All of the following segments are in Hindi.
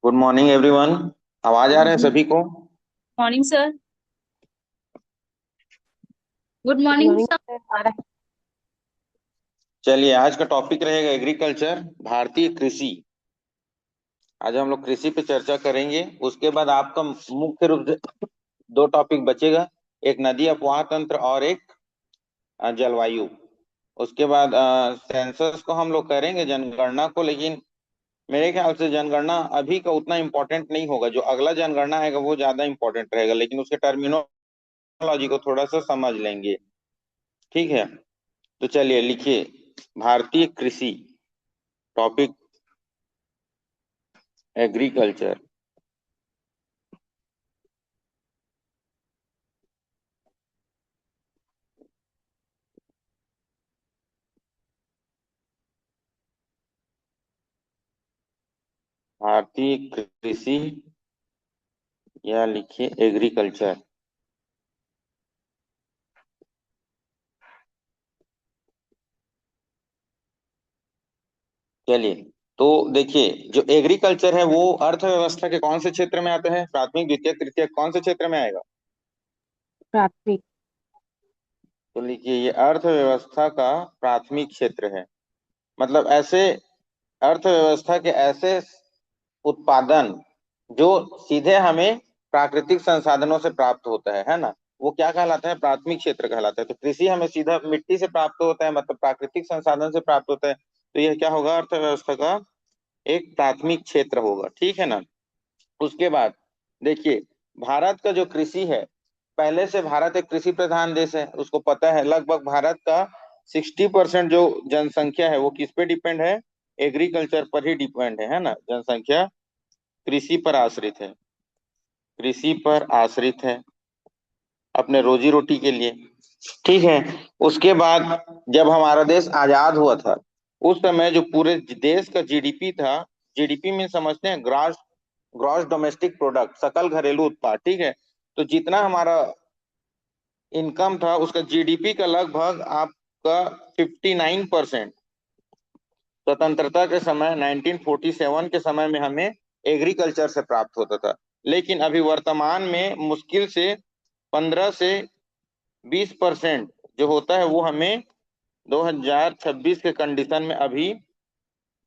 Good morning everyone. आवाज आ रहे हैं सभी को? Morning sir. Good good morning morning sir. Sir. आ रहा चलिए, आज का टॉपिक रहेगा एग्रीकल्चर, भारतीय कृषि। आज हम लोग कृषि पे चर्चा करेंगे। उसके बाद आपका मुख्य रूप से दो टॉपिक बचेगा। एक नदी अपवाह तंत्र और एक जलवायु। उसके बाद सेंसस को हम लोग करेंगे, जनगणना को। लेकिन मेरे ख्याल से जनगणना अभी का उतना इम्पोर्टेंट नहीं होगा। जो अगला जनगणना आएगा वो ज्यादा इम्पोर्टेंट रहेगा, लेकिन उसके टर्मिनोलॉजी को थोड़ा सा समझ लेंगे। ठीक है, तो चलिए लिखिए, भारतीय कृषि, टॉपिक एग्रीकल्चर। भारतीय कृषि या लिखिए एग्रीकल्चर। चलिए, तो देखिए, जो एग्रीकल्चर है वो अर्थव्यवस्था के कौन से क्षेत्र में आता है? प्राथमिक, द्वितीय, तृतीय, कौन से क्षेत्र में आएगा? प्राथमिक। तो लिखिए, ये अर्थव्यवस्था का प्राथमिक क्षेत्र है। मतलब ऐसे अर्थव्यवस्था के ऐसे उत्पादन जो सीधे हमें प्राकृतिक संसाधनों से प्राप्त होता है ना, वो क्या कहलाता है? प्राथमिक क्षेत्र कहलाता है। तो कृषि हमें सीधा मिट्टी से प्राप्त होता है, मतलब प्राकृतिक संसाधन से प्राप्त होता है। तो यह क्या होगा? अर्थव्यवस्था का एक प्राथमिक क्षेत्र होगा। ठीक है ना। उसके बाद देखिए, भारत का जो कृषि है, पहले से भारत एक कृषि प्रधान देश है, उसको पता है। लगभग भारत का 60% जो जनसंख्या है वो किस पे डिपेंड है? एग्रीकल्चर पर ही डिपेंड है ना। जनसंख्या कृषि पर आश्रित है, कृषि पर आश्रित है अपने रोजी रोटी के लिए। ठीक है। उसके बाद जब हमारा देश आजाद हुआ था, उस समय जो पूरे देश का जीडीपी था, जीडीपी में समझते हैं ग्रॉस ग्रॉस डोमेस्टिक प्रोडक्ट, सकल घरेलू उत्पाद। ठीक है। तो जितना हमारा इनकम था उसका जीडीपी का लगभग आपका 59% स्वतंत्रता के समय 1947 के समय में हमें एग्रीकल्चर से प्राप्त होता था। लेकिन अभी वर्तमान में मुश्किल से 15 से 20% जो होता है वो हमें 2026 के कंडीशन में अभी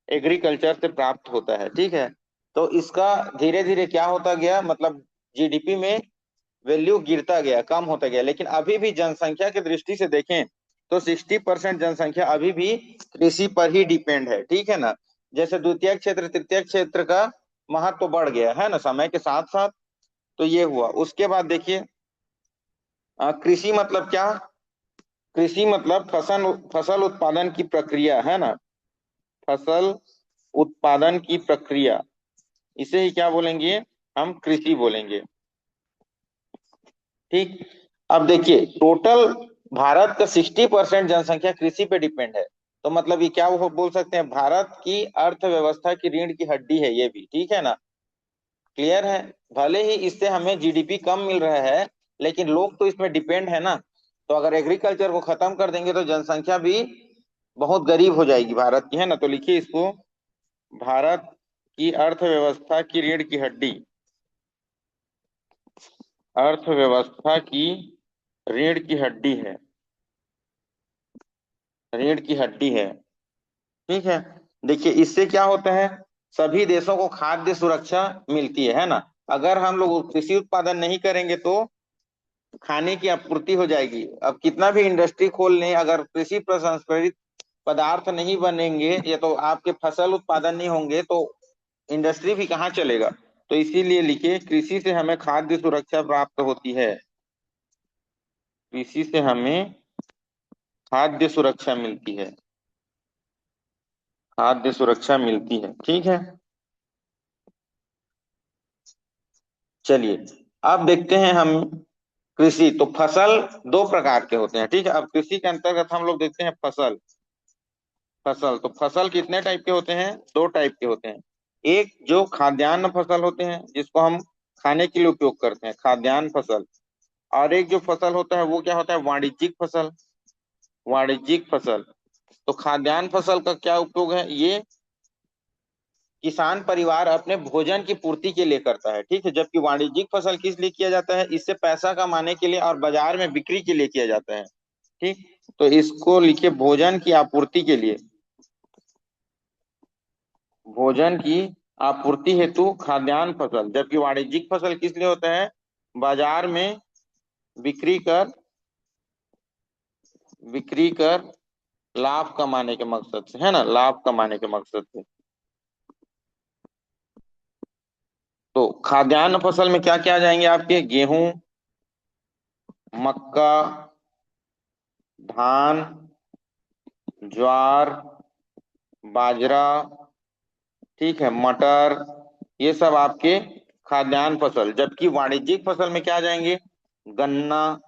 एग्रीकल्चर से प्राप्त होता है। ठीक है। तो इसका धीरे धीरे क्या होता गया, मतलब जीडीपी में वैल्यू गिरता गया, कम होता गया। लेकिन अभी भी जनसंख्या की दृष्टि से देखें तो 60% जनसंख्या अभी भी कृषि पर ही डिपेंड है। ठीक है ना। जैसे द्वितीय क्षेत्र, तृतीय क्षेत्र का महत्व तो बढ़ गया है ना समय के साथ साथ। तो ये हुआ। उसके बाद देखिए, कृषि मतलब क्या? कृषि मतलब फसल फसल उत्पादन की प्रक्रिया है ना। फसल उत्पादन की प्रक्रिया, इसे ही क्या बोलेंगे? हम कृषि बोलेंगे। ठीक। अब देखिए, टोटल भारत का 60% जनसंख्या कृषि पे डिपेंड है। तो मतलब ये क्या वो बोल सकते हैं, भारत की अर्थव्यवस्था की रीढ़ की हड्डी है ये भी। ठीक है ना। क्लियर है। भले ही इससे हमें जीडीपी कम मिल रहा है, लेकिन लोग तो इसमें डिपेंड है ना। तो अगर एग्रीकल्चर को खत्म कर देंगे तो जनसंख्या भी बहुत गरीब हो जाएगी भारत की, है ना। तो लिखिए इसको, भारत की अर्थव्यवस्था की रीढ़ की हड्डी, अर्थव्यवस्था की रीढ़ की हड्डी है, रीढ़ की हड्डी है। ठीक है। देखिए, इससे क्या होता है, सभी देशों को खाद्य सुरक्षा मिलती है ना। अगर हम लोग कृषि उत्पादन नहीं करेंगे तो खाने की आपूर्ति हो जाएगी। अब कितना भी इंडस्ट्री खोल लें, अगर कृषि प्रसंस्करित पदार्थ नहीं बनेंगे या तो आपके फसल उत्पादन नहीं होंगे तो इंडस्ट्री भी कहाँ चलेगा। तो इसीलिए लिखिए, कृषि से हमें खाद्य सुरक्षा प्राप्त होती है, कृषि से हमें खाद्य सुरक्षा मिलती है, खाद्य सुरक्षा मिलती है। ठीक है। चलिए, अब देखते हैं हम कृषि। तो फसल दो प्रकार के होते हैं। ठीक है। अब कृषि के अंतर्गत हम लोग देखते हैं फसल। फसल तो फसल कितने टाइप के होते हैं? दो टाइप के होते हैं। एक जो खाद्यान्न फसल होते हैं, जिसको हम खाने के लिए उपयोग करते हैं, खाद्यान्न फसल। और एक जो फसल होता है वो क्या होता है? वाणिज्यिक फसल, वाणिज्यिक फसल। तो खाद्यान्न फसल का क्या उपयोग है? ये किसान परिवार अपने भोजन की पूर्ति के लिए करता है, ठीक है। जबकि वाणिज्यिक फसल किस लिए किया जाता है? इससे पैसा कमाने के लिए और बाजार में बिक्री के लिए किया जाता है, ठीक। तो इसको लिखिए भोजन की आपूर्ति के लिए, भोजन की आपूर्ति हेतु खाद्यान्न फसल। जबकि वाणिज्यिक फसल किस लिए होता है? बाजार में बिक्री कर लाभ कमाने के मकसद से, है ना, लाभ कमाने के मकसद से। तो खाद्यान्न फसल में क्या क्या आ जाएंगे आपके? गेहूं, मक्का, धान, ज्वार, बाजरा, ठीक है, मटर, ये सब आपके खाद्यान्न फसल। जबकि वाणिज्यिक फसल में क्या आ जाएंगे? गन्ना,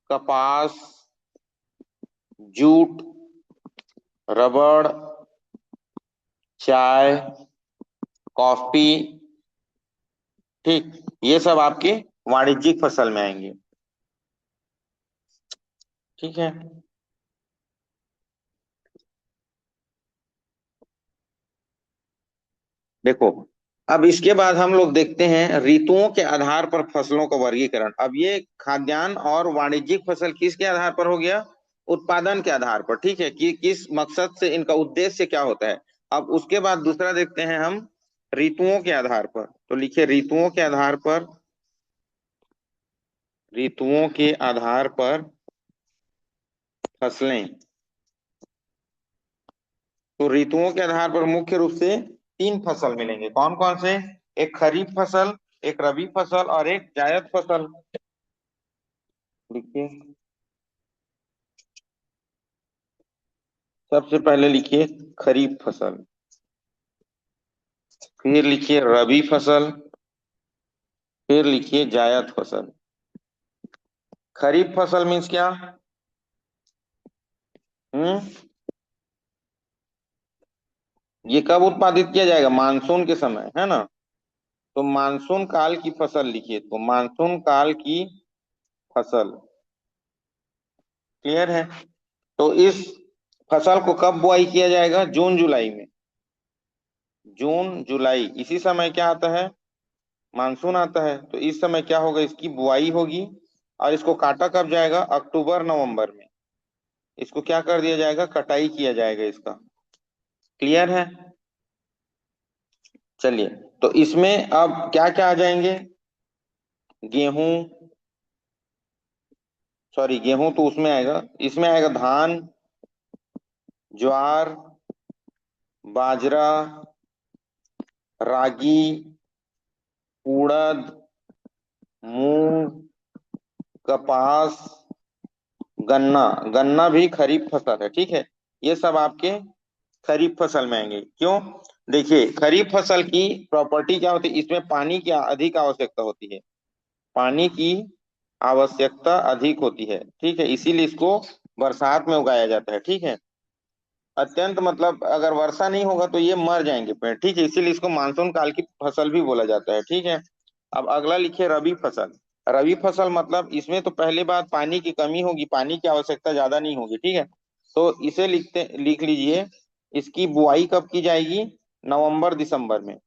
कपास, जूट, रबड़, चाय, कॉफी, ठीक, ये सब आपके वाणिज्यिक फसल में आएंगे, ठीक है। देखो, अब इसके बाद हम लोग देखते हैं ऋतुओं के आधार पर फसलों का वर्गीकरण। अब ये खाद्यान्न और वाणिज्यिक फसल किसके आधार पर हो गया? उत्पादन के आधार पर, ठीक है, कि किस मकसद से, इनका उद्देश्य क्या होता है। अब उसके बाद दूसरा देखते हैं हम ऋतुओं के आधार पर। तो लिखिए ऋतुओं के आधार पर, ऋतुओं के आधार पर फसलें। तो ऋतुओं के आधार पर मुख्य रूप से तीन फसल मिलेंगे। कौन कौन से? एक खरीफ फसल, एक रबी फसल और एक जायद फसल। लिखिए, सबसे पहले लिखिए खरीफ फसल, फिर लिखिए रबी फसल, फिर लिखिए जायद फसल। खरीफ फसल मीन्स क्या? हम्म, ये कब उत्पादित किया जाएगा? मानसून के समय, है ना। तो मानसून काल की फसल लिखिए, तो मानसून काल की फसल, क्लियर है। तो इस फसल को कब बुआई किया जाएगा? जून जुलाई में। जून जुलाई इसी समय क्या आता है? मानसून आता है। तो इस समय क्या होगा? इसकी बुआई होगी और इसको काटा कब जाएगा? अक्टूबर नवंबर में। इसको क्या कर दिया जाएगा? कटाई किया जाएगा इसका, क्लियर है। चलिए, तो इसमें अब क्या क्या आ जाएंगे? गेहूं, सॉरी गेहूं तो उसमें आएगा, इसमें आएगा धान, ज्वार, बाजरा, रागी, उड़द, मूंग, कपास, गन्ना। गन्ना भी खरीफ फसल है, ठीक है। ये सब आपके खरीफ फसल में आएंगे। क्यों? देखिए खरीफ फसल की प्रॉपर्टी क्या होती है? इसमें पानी की अधिक आवश्यकता होती है, पानी की आवश्यकता अधिक होती है, ठीक है। इसीलिए इसको बरसात में उगाया जाता है, ठीक है। अत्यंत मतलब अगर वर्षा नहीं होगा तो ये मर जाएंगे पेड़, ठीक है। इसीलिए इसको मानसून काल की फसल भी बोला जाता है, ठीक है। अब अगला लिखिए रबी फसल। रबी फसल मतलब इसमें तो पहली बात पानी की कमी होगी, पानी की आवश्यकता ज्यादा नहीं होगी, ठीक है। तो इसे लिख लीजिए, इसकी बुआई कब की जाएगी? नवंबर दिसंबर में।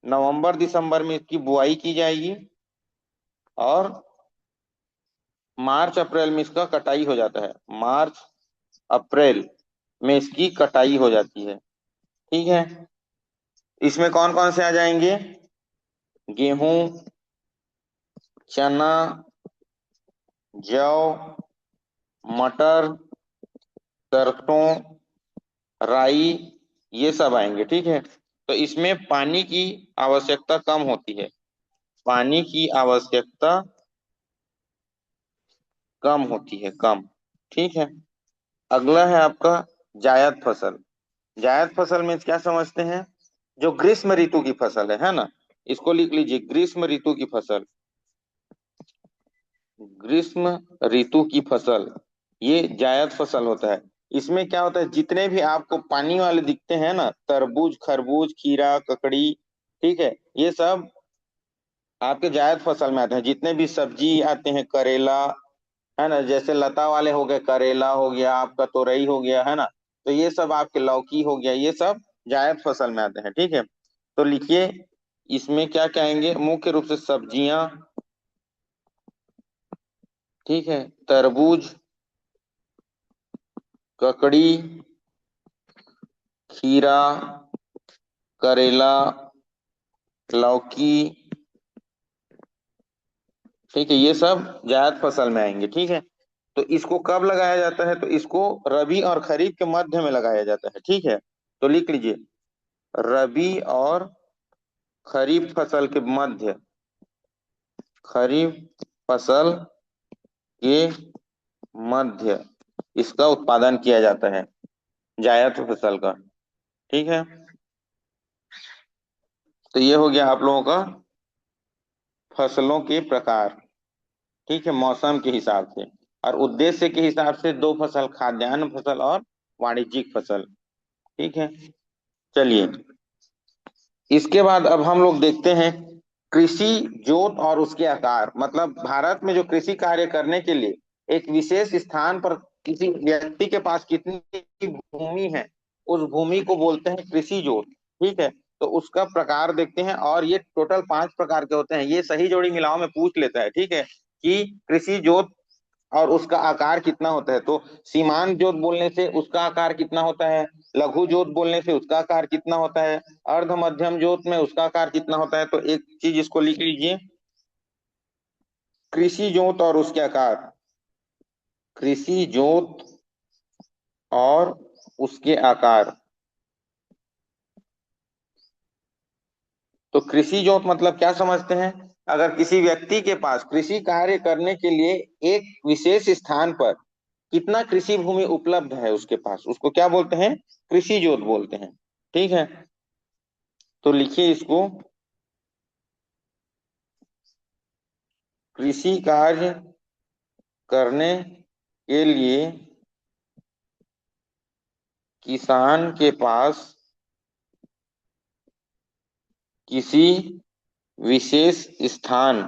नवंबर दिसंबर में इसकी बुआई की जाएगी और मार्च अप्रैल में इसका कटाई हो जाता है। मार्च अप्रैल में इसकी कटाई हो जाती है, ठीक है। इसमें कौन कौन से आ जाएंगे? गेहूं, चना, जौ, मटर, सरसों, राई, ये सब आएंगे, ठीक है। तो इसमें पानी की आवश्यकता कम होती है, पानी की आवश्यकता कम होती है, कम, ठीक है। अगला है आपका जायद फसल। जायद फसल में क्या समझते हैं? जो ग्रीष्म ऋतु की फसल है ना। इसको लिख लीजिए ग्रीष्म ऋतु की फसल, ग्रीष्म ऋतु की फसल, ये जायद फसल होता है। इसमें क्या होता है? जितने भी आपको पानी वाले दिखते हैं ना, तरबूज, खरबूज, खीरा, ककड़ी, ठीक है, ये सब आपके जायद फसल में आते हैं। जितने भी सब्जी आते हैं, करेला, है ना, जैसे लता वाले हो गए, करेला हो गया आपका, तोरई हो गया, है ना। तो ये सब आपके, लौकी हो गया, ये सब जायद फसल में आते हैं। ठीक है, तो लिखिए इसमें क्या क्या आएंगे। मुख्य रूप से सब्जियां, ठीक है, तरबूज, ककड़ी, खीरा, करेला, लौकी, ठीक है, ये सब जायद फसल में आएंगे। ठीक है, तो इसको कब लगाया जाता है, तो इसको रबी और खरीफ के मध्य में लगाया जाता है। ठीक है, तो लिख लीजिए रबी और खरीफ फसल के मध्य, खरीफ फसल के मध्य इसका उत्पादन किया जाता है, जायद फसल का। ठीक है, तो ये हो गया आप लोगों का फसलों के प्रकार। ठीक है, मौसम के हिसाब से और उद्देश्य के हिसाब से दो फसल, खाद्यान्न फसल और वाणिज्यिक फसल। ठीक है, चलिए इसके बाद अब हम लोग देखते हैं कृषि जोत और उसके आकार। मतलब भारत में जो कृषि कार्य करने के लिए एक विशेष स्थान पर किसी व्यक्ति के पास कितनी भूमि है, उस भूमि को बोलते हैं कृषि जोत। ठीक है, तो उसका प्रकार देखते हैं और ये टोटल 5 प्रकार के होते हैं। ये सही जोड़ी मिलाओ में पूछ लेता है। ठीक है, कि कृषि जोत और उसका आकार कितना होता है, तो सीमांत जोत बोलने से उसका आकार कितना होता है, लघु जोत बोलने से उसका आकार कितना होता है, अर्ध मध्यम जोत में उसका आकार कितना होता है। तो एक चीज इसको लिख लीजिए, कृषि जोत और उसके आकार, कृषि जोत और उसके आकार। तो कृषि जोत मतलब क्या समझते हैं, अगर किसी व्यक्ति के पास कृषि कार्य करने के लिए एक विशेष स्थान पर कितना कृषि भूमि उपलब्ध है उसके पास, उसको क्या बोलते हैं, कृषि जोत बोलते हैं। ठीक है, तो लिखिए इसको, कृषि कार्य करने के लिए किसान के पास किसी विशेष स्थान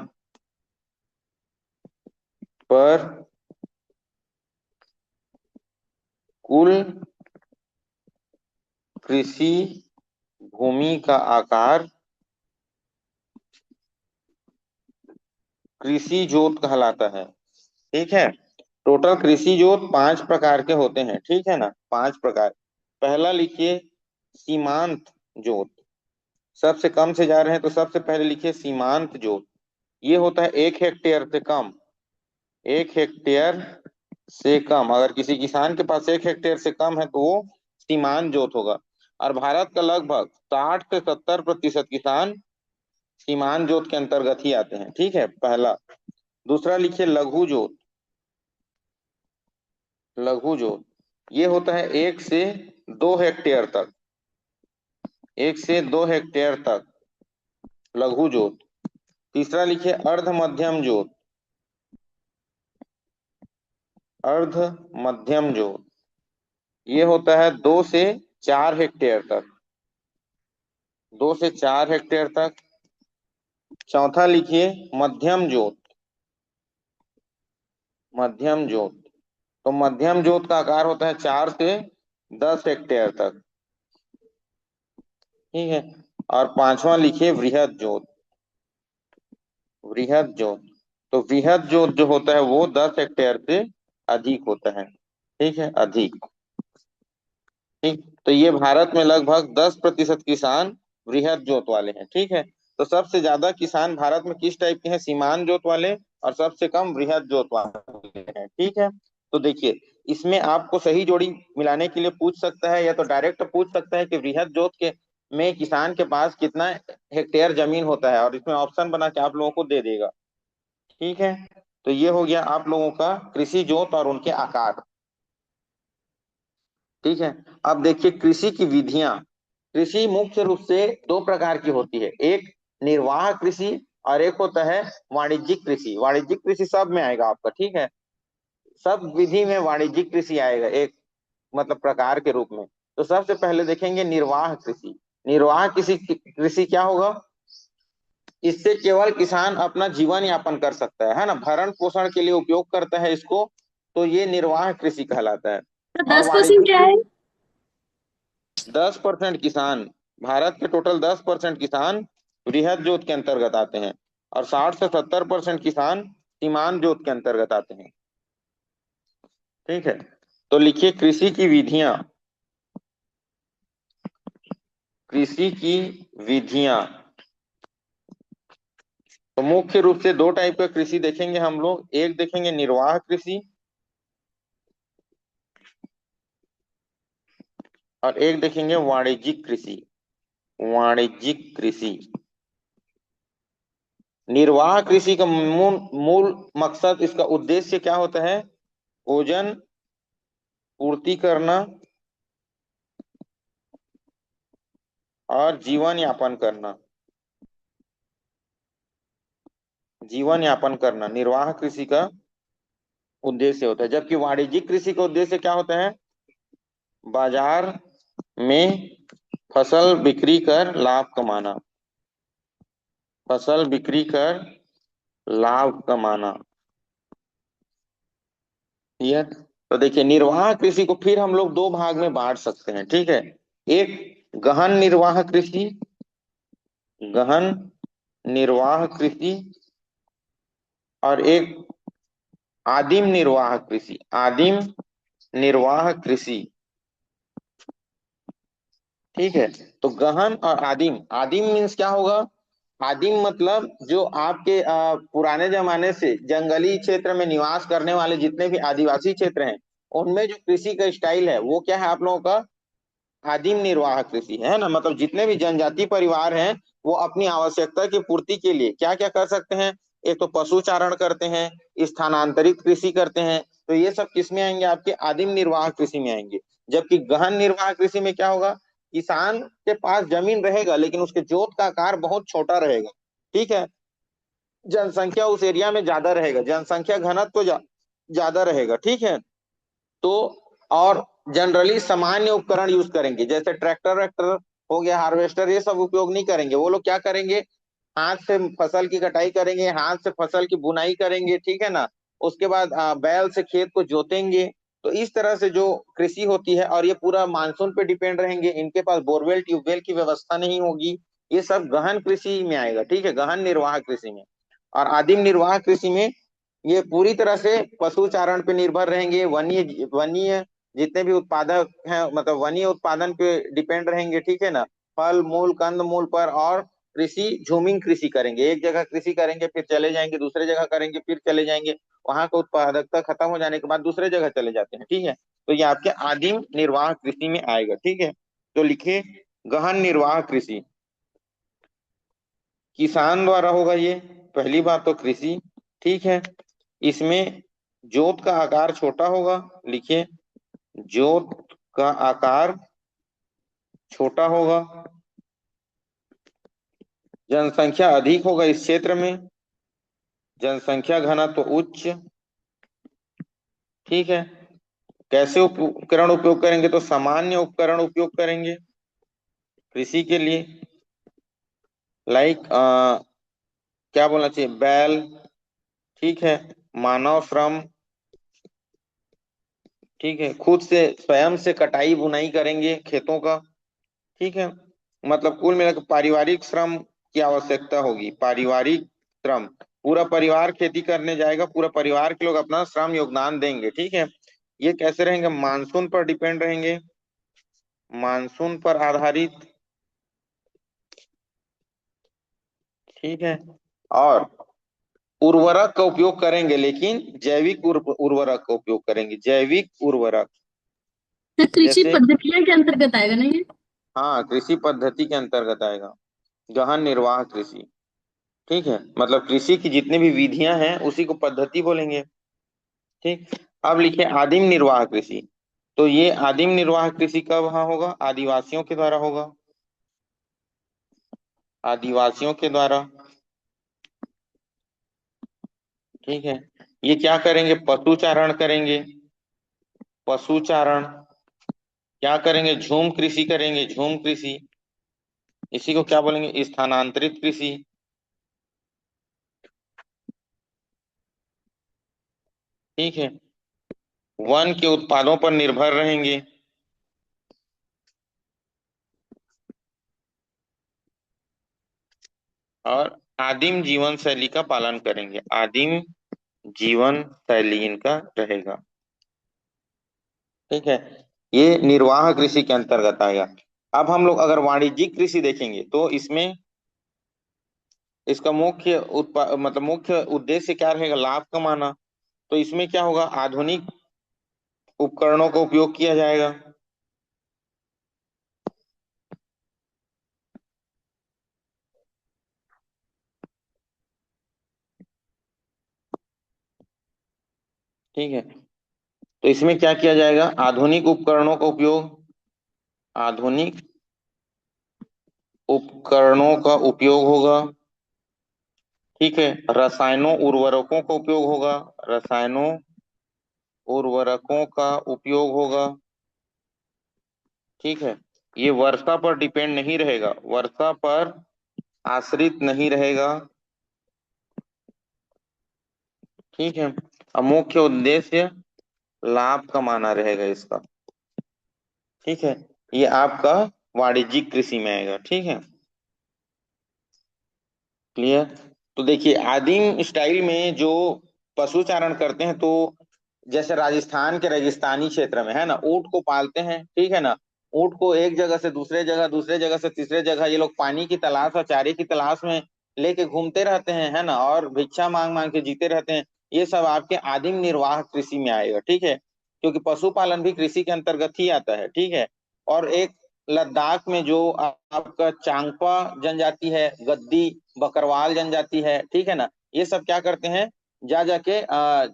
पर कुल कृषि भूमि का आकार कृषि जोत कहलाता है। ठीक है, टोटल कृषि जोत 5 प्रकार के होते हैं। ठीक है ना, 5 प्रकार। पहला लिखिए सीमांत जोत। सबसे कम से जा रहे हैं तो सबसे पहले लिखिए सीमांत जोत। ये होता है 1 हेक्टेयर से कम, 1 हेक्टेयर से कम। अगर किसी किसान के पास 1 हेक्टेयर से कम है तो वो सीमांत जोत होगा। और भारत का लगभग 60 से 70% किसान सीमांत जोत के अंतर्गत ही आते हैं। ठीक है, पहला। दूसरा लिखिए लघु जोत। लघु जोत ये होता है 1 से 2 हेक्टेयर तक, 1 से 2 हेक्टेयर तक लघु जोत। तीसरा लिखिए अर्ध मध्यम जोत। अर्ध मध्यम जोत ये होता है 2 से 4 हेक्टेयर तक, 2 से 4 हेक्टेयर तक। चौथा लिखिए मध्यम जोत। मध्यम जोत, तो मध्यम जोत का आकार होता है 4 से 10 हेक्टेयर तक। ठीक है, और पांचवा लिखिए वृहद जोत। वृहद जोत, तो वृहद जोत जो होता है वो 10 हेक्टेयर से अधिक होता है। ठीक है, अधिक। ठीक, तो ये भारत में लगभग 10% किसान वृहद जोत वाले हैं। ठीक है, तो सबसे ज्यादा किसान भारत में किस टाइप के हैं, सीमांत जोत वाले, और सबसे कम वृहद जोत वाले हैं। ठीक है, तो देखिए इसमें आपको सही जोड़ी मिलाने के लिए पूछ सकता है, या तो डायरेक्ट पूछ सकता है कि वृहद जोत के में किसान के पास कितना हेक्टेयर जमीन होता है, और इसमें ऑप्शन बना के आप लोगों को दे देगा। ठीक है, तो ये हो गया आप लोगों का कृषि जोत और उनके आकार। ठीक है, अब देखिए कृषि की विधियां। कृषि मुख्य रूप से 2 प्रकार की होती है, एक निर्वाह कृषि और एक होता है वाणिज्यिक कृषि। वाणिज्यिक कृषि सब में आएगा आपका। ठीक है, सब विधि में वाणिज्यिक कृषि आएगा एक मतलब प्रकार के रूप में। तो सबसे पहले देखेंगे निर्वाह कृषि। निर्वाह कृषि कृषि क्या होगा, इससे केवल किसान अपना जीवन यापन कर सकता है ना, भरण पोषण के लिए उपयोग करता है इसको, तो ये निर्वाह कृषि कहलाता है। तो और 10% वाणिज्यिक क्या है? कृषि 10% किसान, भारत के टोटल 10% किसान वृहद जोत के अंतर्गत आते हैं, और 60 से 70% किसान सीमांत जोत के अंतर्गत आते हैं। ठीक है, तो लिखिए कृषि की विधियां। कृषि की विधियां, तो मुख्य रूप से दो टाइप का कृषि देखेंगे हम लोग। एक देखेंगे निर्वाह कृषि, और एक देखेंगे वाणिज्यिक कृषि। वाणिज्यिक कृषि, निर्वाह कृषि का मूल मूल मकसद, इसका उद्देश्य क्या होता है? भोजन पूर्ति करना और जीवन यापन करना। जीवन यापन करना निर्वाह कृषि का उद्देश्य होता है, जबकि वाणिज्यिक कृषि का उद्देश्य क्या होता है? बाजार में फसल बिक्री कर लाभ कमाना। फसल बिक्री कर लाभ कमाना। क्लियर? तो देखिए, निर्वाह कृषि को फिर हम लोग दो भाग में बांट सकते हैं। ठीक है, एक गहन निर्वाह कृषि, गहन निर्वाह कृषि, और एक आदिम निर्वाह कृषि, आदिम निर्वाह कृषि। ठीक है, तो गहन और आदिम, आदिम मीन्स क्या होगा? आदिम मतलब जो आपके पुराने जमाने से जंगली क्षेत्र में निवास करने वाले जितने भी आदिवासी क्षेत्र हैं, उनमें जो कृषि का स्टाइल है वो क्या है आप लोगों का? आदिम निर्वाह कृषि है ना। मतलब जितने भी जनजाति परिवार हैं, वो अपनी आवश्यकता की पूर्ति के लिए क्या क्या कर सकते हैं? एक तो पशु चारण करते हैं, स्थानांतरित कृषि करते हैं। तो ये सब किस में आएंगे? आपके आदिम निर्वाह कृषि में आएंगे। जबकि गहन निर्वाह कृषि में क्या होगा? किसान के पास जमीन रहेगा, लेकिन उसके जोत का आकार बहुत छोटा रहेगा। ठीक है, जनसंख्या उस एरिया में ज्यादा रहेगा, जनसंख्या घनत्व तो ज्यादा रहेगा। ठीक है, तो और जनरली सामान्य उपकरण यूज करेंगे, जैसे ट्रैक्टर वैक्टर हो गया, हार्वेस्टर, ये सब उपयोग नहीं करेंगे। वो लोग क्या करेंगे? हाथ से फसल की कटाई करेंगे, हाथ से फसल की बुनाई करेंगे। ठीक है ना, उसके बाद बैल से खेत को जोतेंगे। तो इस तरह से जो कृषि होती है, और ये पूरा मानसून पे डिपेंड रहेंगे, इनके पास बोरवेल ट्यूबवेल की व्यवस्था नहीं होगी। ये सब गहन कृषि में आएगा। ठीक है, गहन निर्वाह कृषि में। और आदिम निर्वाह कृषि में ये पूरी तरह से पशु चारण पे निर्भर रहेंगे, वन्य वन्य जितने भी उत्पादक हैं, मतलब वन्य उत्पादन पे डिपेंड रहेंगे। ठीक है ना, फल मूल कंद मूल पर। और कृषि झूमिंग कृषि करेंगे, एक जगह कृषि करेंगे फिर चले जाएंगे, दूसरे जगह करेंगे फिर चले जाएंगे, वहां का उत्पादकता खत्म हो जाने के बाद दूसरे जगह चले जाते हैं। ठीक है, तो ये आपके आदिम निर्वाह कृषि में आएगा। ठीक है, तो लिखिए गहन निर्वाह कृषि किसान द्वारा होगा ये। पहली बात तो कृषि। ठीक है, इसमें जोत का आकार छोटा होगा। लिखिए जोत का आकार छोटा होगा, जनसंख्या अधिक होगा इस क्षेत्र में, जनसंख्या घनत्व उच्च। ठीक है, कैसे उपकरण उपयोग करेंगे? तो सामान्य उपकरण उपयोग करेंगे कृषि के लिए। लाइक क्या बोलना चाहिए? बैल। ठीक है, मानव श्रम। ठीक है, खुद से स्वयं से कटाई बुनाई करेंगे खेतों का। ठीक है, मतलब कुल मिलाकर पारिवारिक श्रम की आवश्यकता होगी। पारिवारिक श्रम, पूरा परिवार खेती करने जाएगा, पूरा परिवार के लोग अपना श्रम योगदान देंगे। ठीक है, ये कैसे रहेंगे? मानसून पर डिपेंड रहेंगे, मानसून पर आधारित। ठीक है, और उर्वरक का उपयोग करेंगे, लेकिन जैविक उर्वरक का उपयोग करेंगे, जैविक उर्वरक। तो कृषि जैसे पद्धतियां के अंतर्गत आएगा ना ये? हाँ, कृषि पद्धति के अंतर्गत आएगा गहन निर्वाह कृषि। ठीक है, मतलब कृषि की जितनी भी विधियां हैं उसी को पद्धति बोलेंगे। ठीक, अब लिखिए आदिम निर्वाह कृषि। तो ये आदिम निर्वाह कृषि कब वहां होगा? आदिवासियों के द्वारा होगा, आदिवासियों के द्वारा। ठीक है, ये क्या करेंगे? पशुचारण करेंगे, पशुचारण। क्या करेंगे? झूम कृषि करेंगे, झूम कृषि। इसी को क्या बोलेंगे? स्थानांतरित कृषि। ठीक है, वन के उत्पादों पर निर्भर रहेंगे। और आदिम जीवन शैली का पालन करेंगे। आदिम जीवन शैली इनका रहेगा। ठीक है, ये निर्वाह कृषि के अंतर्गत आएगा। अब हम लोग अगर वाणिज्यिक कृषि देखेंगे तो इसमें इसका मुख्य मतलब मुख्य उद्देश्य क्या रहेगा? लाभ कमाना। तो इसमें क्या होगा? आधुनिक उपकरणों का उपयोग किया जाएगा। ठीक है, तो इसमें क्या किया जाएगा? आधुनिक उपकरणों का उपयोग। आधुनिक उपकरणों का उपयोग होगा। ठीक है, रसायनों उर्वरकों का उपयोग होगा। रसायनों उर्वरकों का उपयोग होगा। ठीक है, ये वर्षा पर डिपेंड नहीं रहेगा, वर्षा पर आश्रित नहीं रहेगा। ठीक है, अब मुख्य उद्देश्य लाभ कमाना रहेगा इसका। ठीक है, ये आपका वाणिज्यिक कृषि में आएगा। ठीक है, क्लियर। तो देखिए आदिम स्टाइल में जो पशु चारण करते हैं, तो जैसे राजस्थान के रेगिस्तानी क्षेत्र में है ना, ऊंट को पालते हैं। ठीक है ना, ऊंट को एक जगह से दूसरे जगह, दूसरे जगह से तीसरे जगह ये लोग पानी की तलाश और चारे की तलाश में लेके घूमते रहते हैं, है ना, और भिक्षा मांग मांग के जीते रहते हैं। ये सब आपके आदिम निर्वाह कृषि में आएगा। ठीक है, क्योंकि पशुपालन भी कृषि के अंतर्गत ही आता है। ठीक है, और एक लद्दाख में जो आपका चांगपा जनजाति है, गद्दी बकरवाल जनजाति है, ठीक है ना, ये सब क्या करते हैं? जा जाके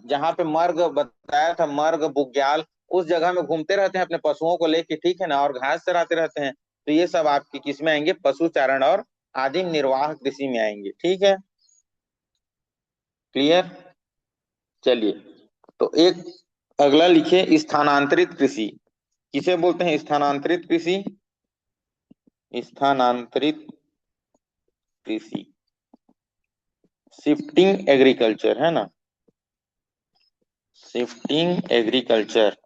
जहाँ पे मर्ग बताया था, मर्ग बुग्याल, उस जगह में घूमते रहते हैं अपने पशुओं को लेके। ठीक है ना, और घास चराते रहते हैं। तो ये सब आपके किस में आएंगे? पशु चारण और आदिम निर्वाह कृषि में आएंगे। ठीक है, क्लियर। चलिए, तो एक अगला लिखिए, स्थानांतरित कृषि। किसे बोलते हैं स्थानांतरित कृषि? स्थानांतरित कृषि, शिफ्टिंग एग्रीकल्चर, है ना, शिफ्टिंग एग्रीकल्चर।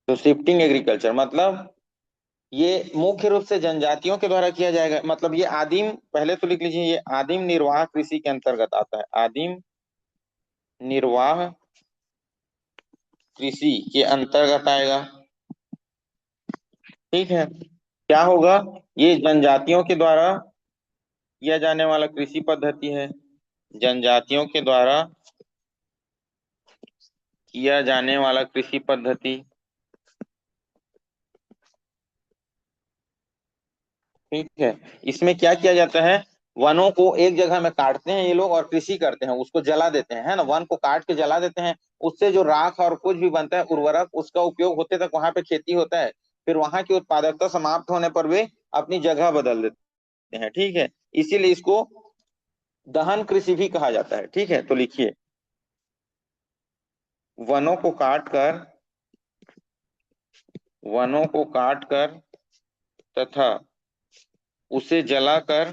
तो शिफ्टिंग एग्रीकल्चर मतलब ये मुख्य रूप से जनजातियों के द्वारा किया जाएगा। मतलब ये आदिम, पहले तो लिख लीजिए, ये आदिम निर्वाह कृषि के अंतर्गत आता है। आदिम निर्वाह कृषि के अंतर्गत आएगा। ठीक है, क्या होगा? ये जनजातियों के द्वारा किया जाने वाला कृषि पद्धति है। जनजातियों के द्वारा किया जाने वाला कृषि पद्धति। ठीक है, इसमें क्या किया जाता है? वनों को एक जगह में काटते हैं ये लोग और कृषि करते हैं, उसको जला देते हैं, है ना, वन को काट के जला देते हैं। उससे जो राख और कुछ भी बनता है उर्वरक, उसका उपयोग होते तक वहां पे खेती होता है। फिर वहां की उत्पादकता समाप्त होने पर वे अपनी जगह बदल देते हैं। ठीक है, इसीलिए इसको दहन कृषि भी कहा जाता है। ठीक है, तो लिखिए, वनों को काट कर, वनों को काट कर तथा उसे जलाकर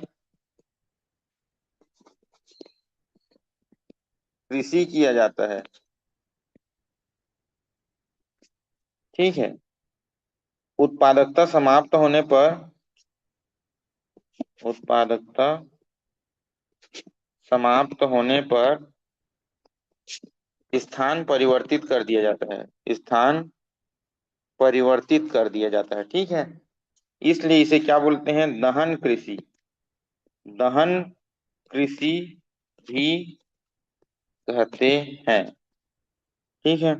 कृषि किया जाता है। ठीक है, उत्पादकता समाप्त होने पर, उत्पादकता समाप्त होने पर स्थान परिवर्तित कर दिया जाता है। स्थान परिवर्तित कर दिया जाता है। ठीक है, इसलिए इसे क्या बोलते हैं? दहन कृषि। दहन कृषि भी कहते हैं। ठीक है,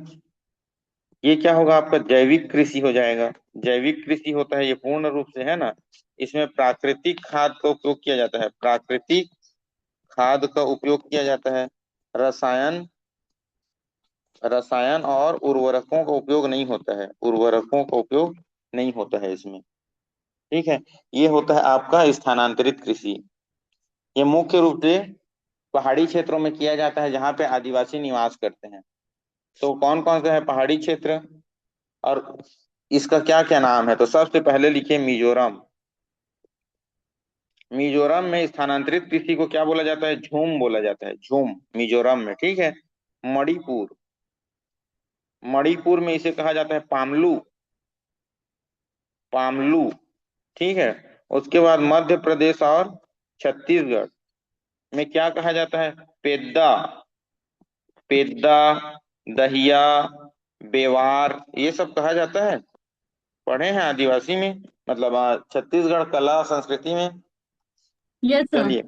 ये क्या होगा? आपका जैविक कृषि हो जाएगा। जैविक कृषि होता है ये पूर्ण रूप से, है ना, इसमें प्राकृतिक खाद का उपयोग किया जाता है। प्राकृतिक खाद का उपयोग किया जाता है। रसायन रसायन और उर्वरकों का उपयोग नहीं होता है। उर्वरकों का उपयोग नहीं होता है इसमें। ठीक है, ये होता है आपका स्थानांतरित कृषि। ये मुख्य रूप से पहाड़ी क्षेत्रों में किया जाता है जहाँ पे आदिवासी निवास करते हैं। तो कौन कौन सा है पहाड़ी क्षेत्र, और इसका क्या क्या नाम है? तो सबसे पहले लिखिए मिजोरम। मिजोरम में स्थानांतरित कृषि को क्या बोला जाता है? झूम बोला जाता है, झूम, मिजोरम में। ठीक है, मणिपुर, मणिपुर में इसे कहा जाता है पामलू, पामलू। ठीक है, उसके बाद मध्य प्रदेश और छत्तीसगढ़ में क्या कहा जाता है? पेद्दा, पेद्दा, दहिया, बेवार, ये सब कहा जाता है। पढ़े हैं आदिवासी में, मतलब छत्तीसगढ़ कला संस्कृति में। Yes sir. चलिए,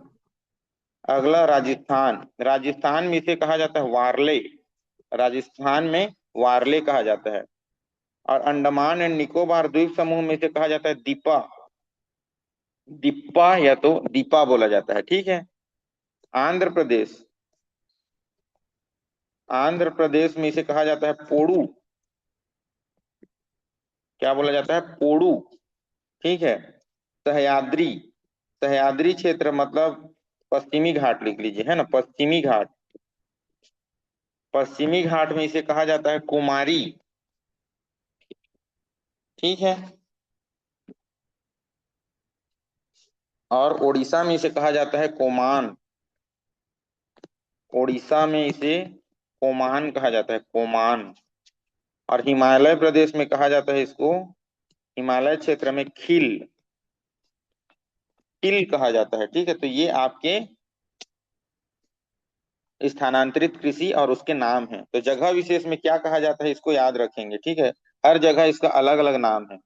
अगला राजस्थान। राजस्थान में इसे कहा जाता है वारले। राजस्थान में वारले कहा जाता है। और अंडमान एंड निकोबार द्वीप समूह में इसे कहा जाता है दीपा। दीपा या तो दीपा बोला जाता है, ठीक है। आंध्र प्रदेश। आंध्र प्रदेश में इसे कहा जाता है पोड़ू। क्या बोला जाता है? पोड़ू, ठीक है। सह्याद्री। सह्याद्री क्षेत्र मतलब पश्चिमी घाट लिख लीजिए, है ना, पश्चिमी घाट। पश्चिमी घाट में इसे कहा जाता है कुमारी, ठीक है। और उड़ीसा में इसे कहा जाता है कोमान। उड़ीसा में इसे कोमान कहा जाता है, कोमान। और हिमालय प्रदेश में कहा जाता है इसको, हिमालय क्षेत्र में खील, किल कहा जाता है, ठीक है। तो ये आपके स्थानांतरित कृषि और उसके नाम हैं। तो जगह विशेष में क्या कहा जाता है इसको याद रखेंगे, ठीक है। हर जगह इसका अलग अलग नाम है।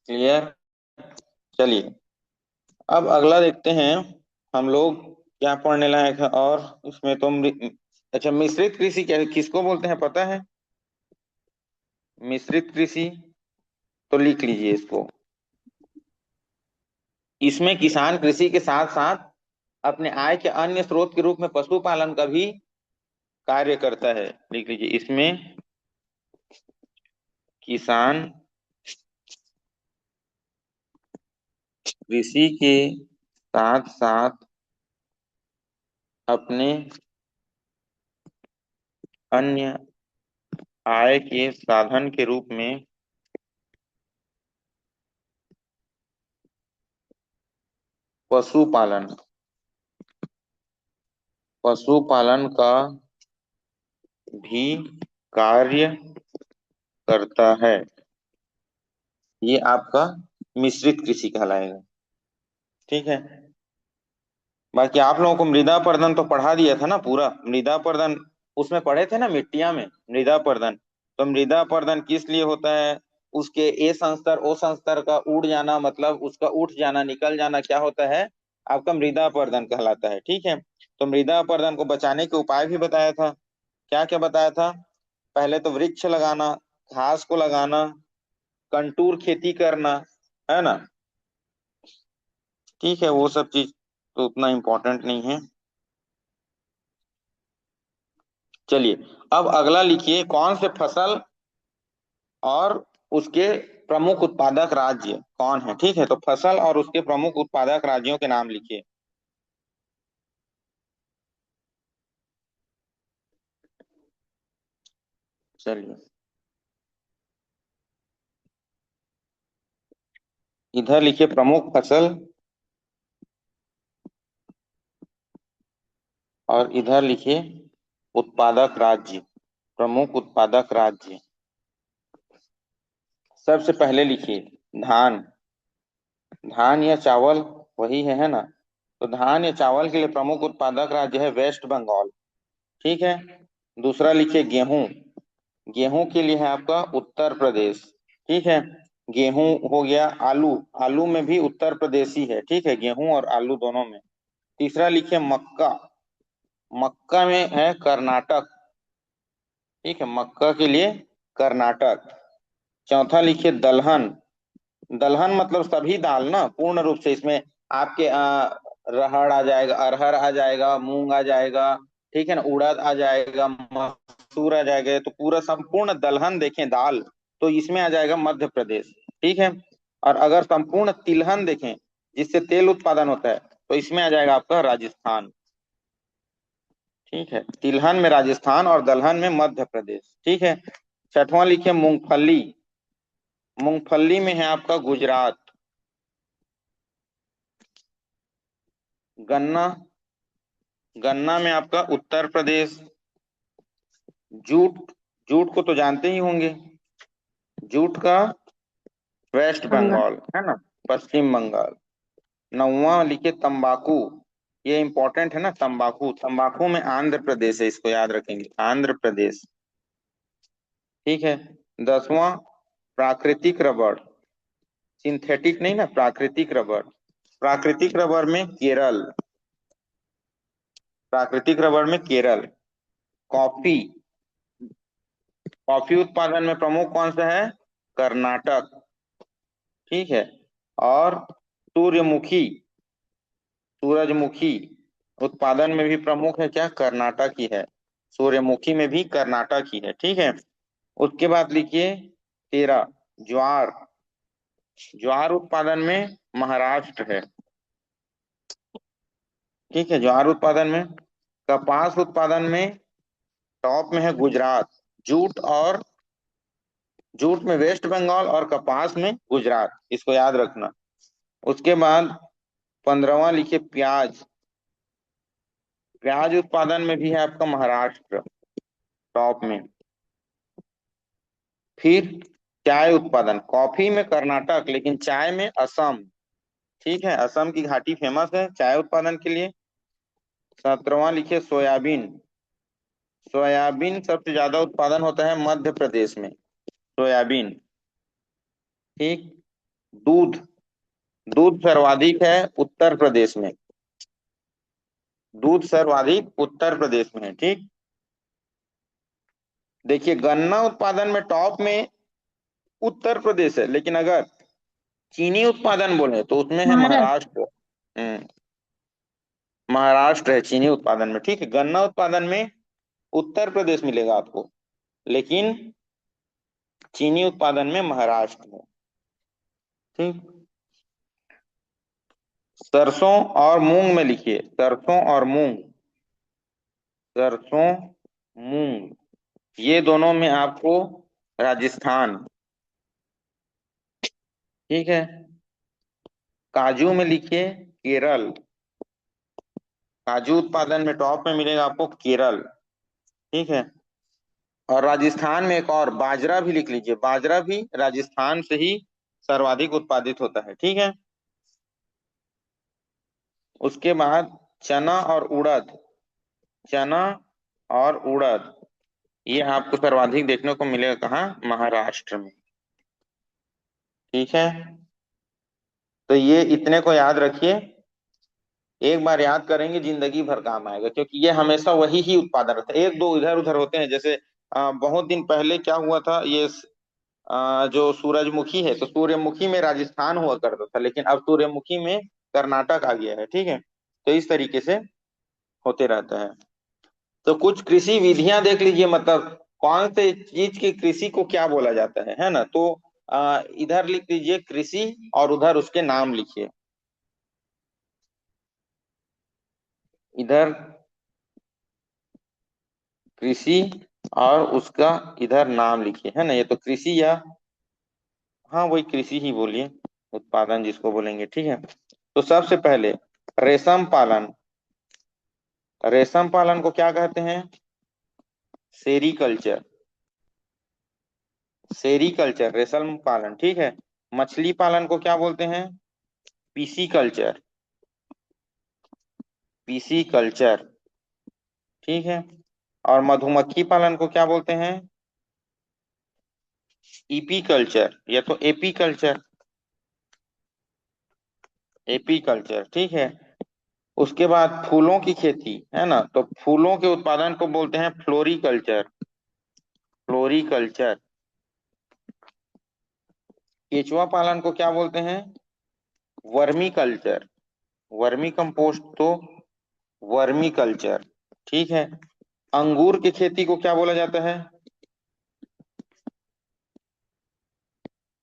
क्लियर? चलिए, अब अगला देखते हैं हम लोग क्या पढ़ने लायक है। और इसमें तो अच्छा, मिश्रित कृषि क्या किसको बोलते हैं पता है? मिश्रित कृषि, तो लिख लीजिए इसको। इसमें किसान कृषि के साथ साथ अपने आय के अन्य स्रोत के रूप में पशुपालन का भी कार्य करता है। लिख लीजिए, इसमें किसान कृषि के साथ साथ अपने अन्य आय के साधन के रूप में पशुपालन, पशुपालन का भी कार्य करता है। ये आपका मिश्रित कृषि कहलाएगा, ठीक है। बाकी आप लोगों को मृदा पर्दन तो पढ़ा दिया था ना पूरा। मृदा पर्दन उसमें पढ़े थे ना, मिट्टिया में मृदा पर्दन। तो मृदा पर्दन किस लिए होता है? उसके ए संस्तर ओ संस्तर का उड़ जाना, मतलब उसका उठ जाना, निकल जाना, क्या होता है? आपका मृदा पर्दन कहलाता है, ठीक है। तो मृदा पर्दन को बचाने के उपाय भी बताया था। क्या क्या बताया था? पहले तो वृक्ष लगाना, घास को लगाना, कंटूर खेती करना, है ना, ठीक है। वो सब चीज तो उतना इम्पोर्टेंट नहीं है। चलिए, अब अगला लिखिए, कौन से फसल और उसके प्रमुख उत्पादक राज्य कौन है, ठीक है। तो फसल और उसके प्रमुख उत्पादक राज्यों के नाम लिखिए। चलिए, इधर लिखिए प्रमुख फसल और इधर लिखिए उत्पादक राज्य, प्रमुख उत्पादक राज्य। सबसे पहले लिखिए धान। धान या चावल, वही है ना। तो धान या चावल के लिए प्रमुख उत्पादक राज्य है वेस्ट बंगाल, ठीक है। दूसरा लिखिए गेहूं। गेहूं के लिए है आपका उत्तर प्रदेश, ठीक है। गेहूं हो गया। आलू, आलू में भी उत्तर प्रदेशी है, ठीक है, गेहूं और आलू दोनों में। तीसरा लिखिए मक्का। मक्का में है कर्नाटक, ठीक है, मक्का के लिए कर्नाटक। चौथा लिखिए दलहन। दलहन मतलब सभी दाल ना, पूर्ण रूप से इसमें आपके रहड़ आ जाएगा, अरहर आ जाएगा, मूंग आ जाएगा, ठीक है ना, उड़द आ जाएगा, मसूर आ जाएगा। तो पूरा संपूर्ण दलहन देखें दाल, तो इसमें आ जाएगा मध्य प्रदेश, ठीक है। और अगर संपूर्ण तिलहन देखें, जिससे तेल उत्पादन होता है, तो इसमें आ जाएगा आपका राजस्थान, ठीक है। तिलहन में राजस्थान और दलहन में मध्य प्रदेश, ठीक है। छठवां लिखिए मूंगफली। मूंगफली में है आपका गुजरात। गन्ना, गन्ना में आपका उत्तर प्रदेश। जूट, जूट को तो जानते ही होंगे। जूट का वेस्ट बंगाल। बंगाल है ना, पश्चिम बंगाल। नौवां लिखिए तंबाकू। ये इंपॉर्टेंट है ना, तंबाकू, तंबाकू में आंध्र प्रदेश है, इसको याद रखेंगे, आंध्र प्रदेश। ठीक है। 10वां प्राकृतिक रबड़, सिंथेटिक नहीं ना, प्राकृतिक रबड़। प्राकृतिक रबड़ में केरल, प्राकृतिक रबड़ में केरल। कॉफी, कॉफी उत्पादन में प्रमुख कौन सा है? कर्नाटक। ठीक है। और सूर्यमुखी, सूरजमुखी उत्पादन में भी प्रमुख है क्या? कर्नाटक ही है। सूर्यमुखी में भी कर्नाटक ही है। ठीक है। उसके बाद लिखिए 13 ज्वार, ज्वार उत्पादन में महाराष्ट्र है। ठीक है, ज्वार उत्पादन में। कपास उत्पादन में टॉप में है गुजरात। जूट और जूट में वेस्ट बंगाल और कपास में गुजरात, इसको याद रखना। उसके बाद 15वां लिखिए प्याज, प्याज उत्पादन में भी है आपका महाराष्ट्र टॉप में। फिर चाय उत्पादन, कॉफी में कर्नाटक लेकिन चाय में असम। ठीक है, असम की घाटी फेमस है चाय उत्पादन के लिए। 17वां लिखिए सोयाबीन, सोयाबीन सबसे ज्यादा उत्पादन होता है मध्य प्रदेश में, सोयाबीन। ठीक। दूध, दूध सर्वाधिक है उत्तर प्रदेश में, दूध सर्वाधिक उत्तर प्रदेश में है। ठीक। देखिए गन्ना उत्पादन में टॉप में उत्तर प्रदेश है, लेकिन अगर चीनी उत्पादन बोले तो उसमें है महाराष्ट्र। महाराष्ट्र। महाराष्ट्र है चीनी उत्पादन में। ठीक है, गन्ना उत्पादन में उत्तर प्रदेश मिलेगा आपको, लेकिन चीनी उत्पादन में महाराष्ट्र है। ठीक। सरसों और मूंग में लिखिए, सरसों और मूंग, सरसों मूंग, ये दोनों में आपको राजस्थान। ठीक है। काजू में लिखिए केरल, काजू उत्पादन में टॉप में मिलेगा आपको केरल। ठीक है। और राजस्थान में एक और बाजरा भी लिख लीजिए, बाजरा भी राजस्थान से ही सर्वाधिक उत्पादित होता है। ठीक है। उसके बाद चना और उड़द, चना और उड़द, ये आपको सर्वाधिक देखने को मिलेगा कहाँ? महाराष्ट्र में। ठीक है। तो ये इतने को याद रखिए, एक बार याद करेंगे जिंदगी भर काम आएगा, क्योंकि ये हमेशा वही ही उत्पादन रहता है। एक दो इधर उधर होते हैं, जैसे बहुत दिन पहले क्या हुआ था, ये जो सूरजमुखी है, तो सूर्यमुखी में राजस्थान हुआ करता था, लेकिन अब सूर्यमुखी में कर्नाटक आ गया है। ठीक है। तो इस तरीके से होते रहता है। तो कुछ कृषि विधियां देख लीजिए, मतलब कौन से चीज की कृषि को क्या बोला जाता है ना। तो इधर लिख लीजिए कृषि और उधर उसके नाम लिखिए। इधर कृषि और उसका इधर नाम लिखिए, है ना। ये तो कृषि या, हाँ वही कृषि ही बोलिए, उत्पादन जिसको बोलेंगे। ठीक है। तो सबसे पहले रेशम पालन, रेशम पालन को क्या कहते हैं? सेरीकल्चर, सेरीकल्चर रेशम पालन। ठीक है। मछली पालन को क्या बोलते हैं? PC culture, PC culture. ठीक है। और मधुमक्खी पालन को क्या बोलते हैं? ईपी कल्चर या तो एपी कल्चर, एपी कल्चर। ठीक है। उसके बाद फूलों की खेती है ना, तो फूलों के उत्पादन को बोलते हैं फ्लोरीकल्चर, फ्लोरीकल्चर। केचुआ पालन को क्या बोलते हैं? वर्मी कल्चर, वर्मी कंपोस्ट तो वर्मी कल्चर। ठीक है। अंगूर की खेती को क्या बोला जाता है?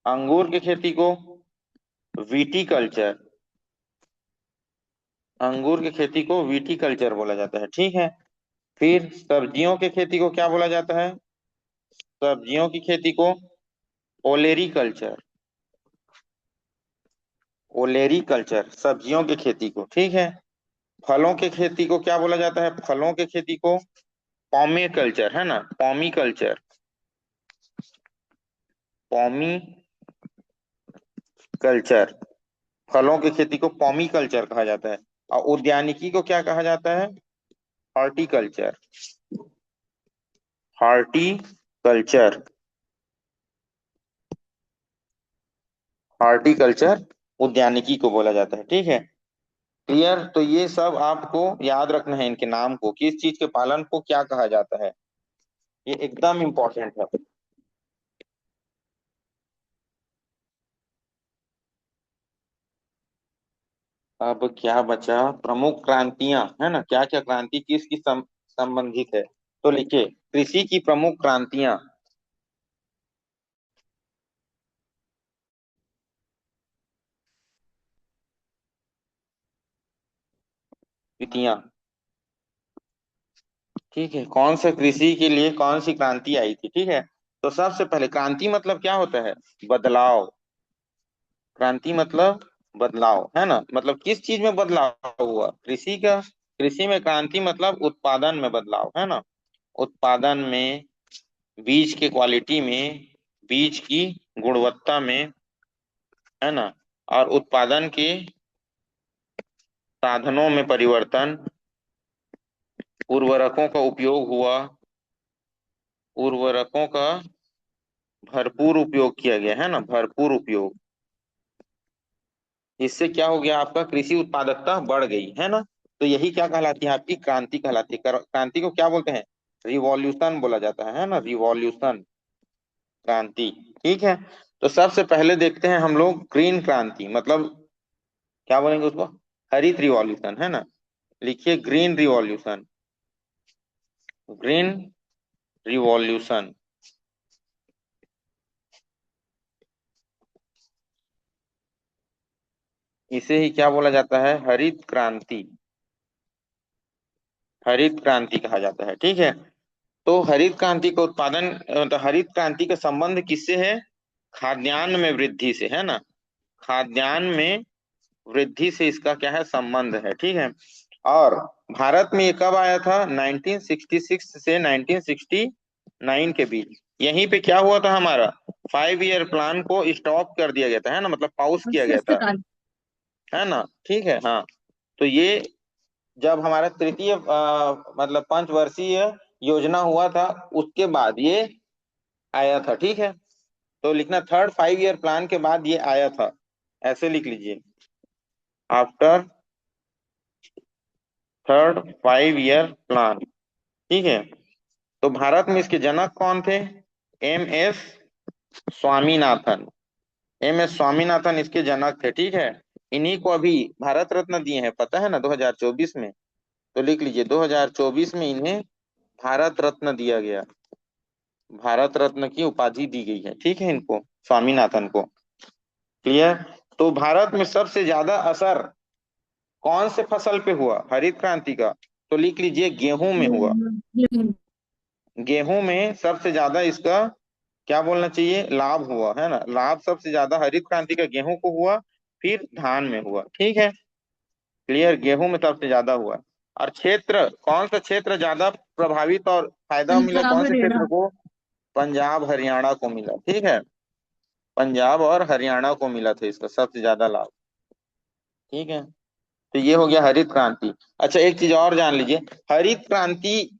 अंगूर की खेती को विटीकल्चर, अंगूर की खेती को विटीकल्चर बोला जाता है। ठीक है। फिर सब्जियों की खेती को क्या बोला जाता है? सब्जियों की खेती को ओलेरीकल्चर, ओलेरीकल्चर, सब्जियों की खेती को। ठीक है। फलों की खेती को क्या बोला जाता है? फलों की खेती को पॉमी कल्चर है ना, पॉमी कल्चर, पॉमी कल्चर, फलों की खेती को पॉमी कल्चर कहा जाता है। और उद्यानिकी को क्या कहा जाता है? हॉर्टिकल्चर, हॉर्टिकल्चर, हॉर्टिकल्चर उद्यानिकी को बोला जाता है। ठीक है, क्लियर? तो ये सब आपको याद रखना है, इनके नाम को, किस चीज के पालन को क्या कहा जाता है, ये एकदम इंपॉर्टेंट है। अब क्या बचा? प्रमुख क्रांतियां है ना, क्या क्या क्रांति किसकी संबंधित है? तो लिखिए, कृषि की प्रमुख क्रांतियां, क्रांतियां, ठीक है, कौन सा कृषि के लिए कौन सी क्रांति आई थी? ठीक है, तो सबसे पहले क्रांति मतलब क्या होता है? बदलाव। क्रांति मतलब बदलाव है ना, मतलब किस चीज में बदलाव हुआ? कृषि का, कृषि में क्रांति मतलब उत्पादन में बदलाव है ना, उत्पादन में, बीज के क्वालिटी में, बीज की गुणवत्ता में, है ना, और उत्पादन के साधनों में परिवर्तन, उर्वरकों का उपयोग हुआ, उर्वरकों का भरपूर उपयोग किया गया है ना, भरपूर उपयोग। इससे क्या हो गया? आपका कृषि उत्पादकता बढ़ गई है ना। तो यही क्या कहलाती है? आपकी क्रांति कहलाती है। क्रांति को क्या बोलते हैं? रिवॉल्यूशन बोला जाता है ना, रिवॉल्यूशन, क्रांति। ठीक है, तो सबसे पहले देखते हैं हम लोग ग्रीन क्रांति, मतलब क्या बोलेंगे उसको? हरित रिवॉल्यूशन है ना। लिखिए ग्रीन रिवॉल्यूशन, ग्रीन रिवॉल्यूशन, इसे ही क्या बोला जाता है? हरित क्रांति, हरित क्रांति कहा जाता है। ठीक है, तो हरित क्रांति का उत्पादन, तो हरित क्रांति का संबंध किससे है? खाद्यान्न में वृद्धि से है ना, खाद्यान्न में वृद्धि से इसका क्या है? संबंध है। ठीक है, और भारत में ये कब आया था? 1966 से 1969 के बीच। यहीं पे क्या हुआ था? हमारा 5 ईयर प्लान को स्टॉप कर दिया गया था है ना, मतलब पाउस किया गया फिफ्थ था, क्रांति। है ना। ठीक है, हाँ, तो ये जब हमारा तृतीय मतलब पंचवर्षीय योजना हुआ था, उसके बाद ये आया था। ठीक है, तो लिखना थर्ड 5 ईयर प्लान के बाद ये आया था, ऐसे लिख लीजिए, आफ्टर थर्ड 5 ईयर प्लान। ठीक है, तो भारत में इसके जनक कौन थे? M S Swaminathan, M S Swaminathan इसके जनक थे। ठीक है, इन्हीं को अभी भारत रत्न दिए हैं, पता है ना, 2024 में। तो लिख लीजिए 2024 में इन्हें भारत रत्न दिया गया, भारत रत्न की उपाधि दी गई है। ठीक है, इनको, स्वामीनाथन को। क्लियर? तो भारत में सबसे ज्यादा असर कौन से फसल पे हुआ हरित क्रांति का? तो लिख लीजिए गेहूं में हुआ, गेहूं। गेहूं में सबसे ज्यादा इसका क्या बोलना चाहिए? लाभ हुआ है ना, लाभ सबसे ज्यादा हरित क्रांति का गेहूं को हुआ, फिर धान में हुआ। ठीक है, क्लियर? गेहूं में सबसे ज्यादा हुआ। और क्षेत्र, कौन सा क्षेत्र ज्यादा प्रभावित और फायदा मिला पंजाब कौन से हरियाणा। क्षेत्र को? पंजाब हरियाणा को मिला। ठीक है, पंजाब और हरियाणा को मिला था इसका सबसे ज्यादा लाभ। ठीक है, तो ये हो गया हरित क्रांति। अच्छा, एक चीज और जान लीजिए, हरित क्रांति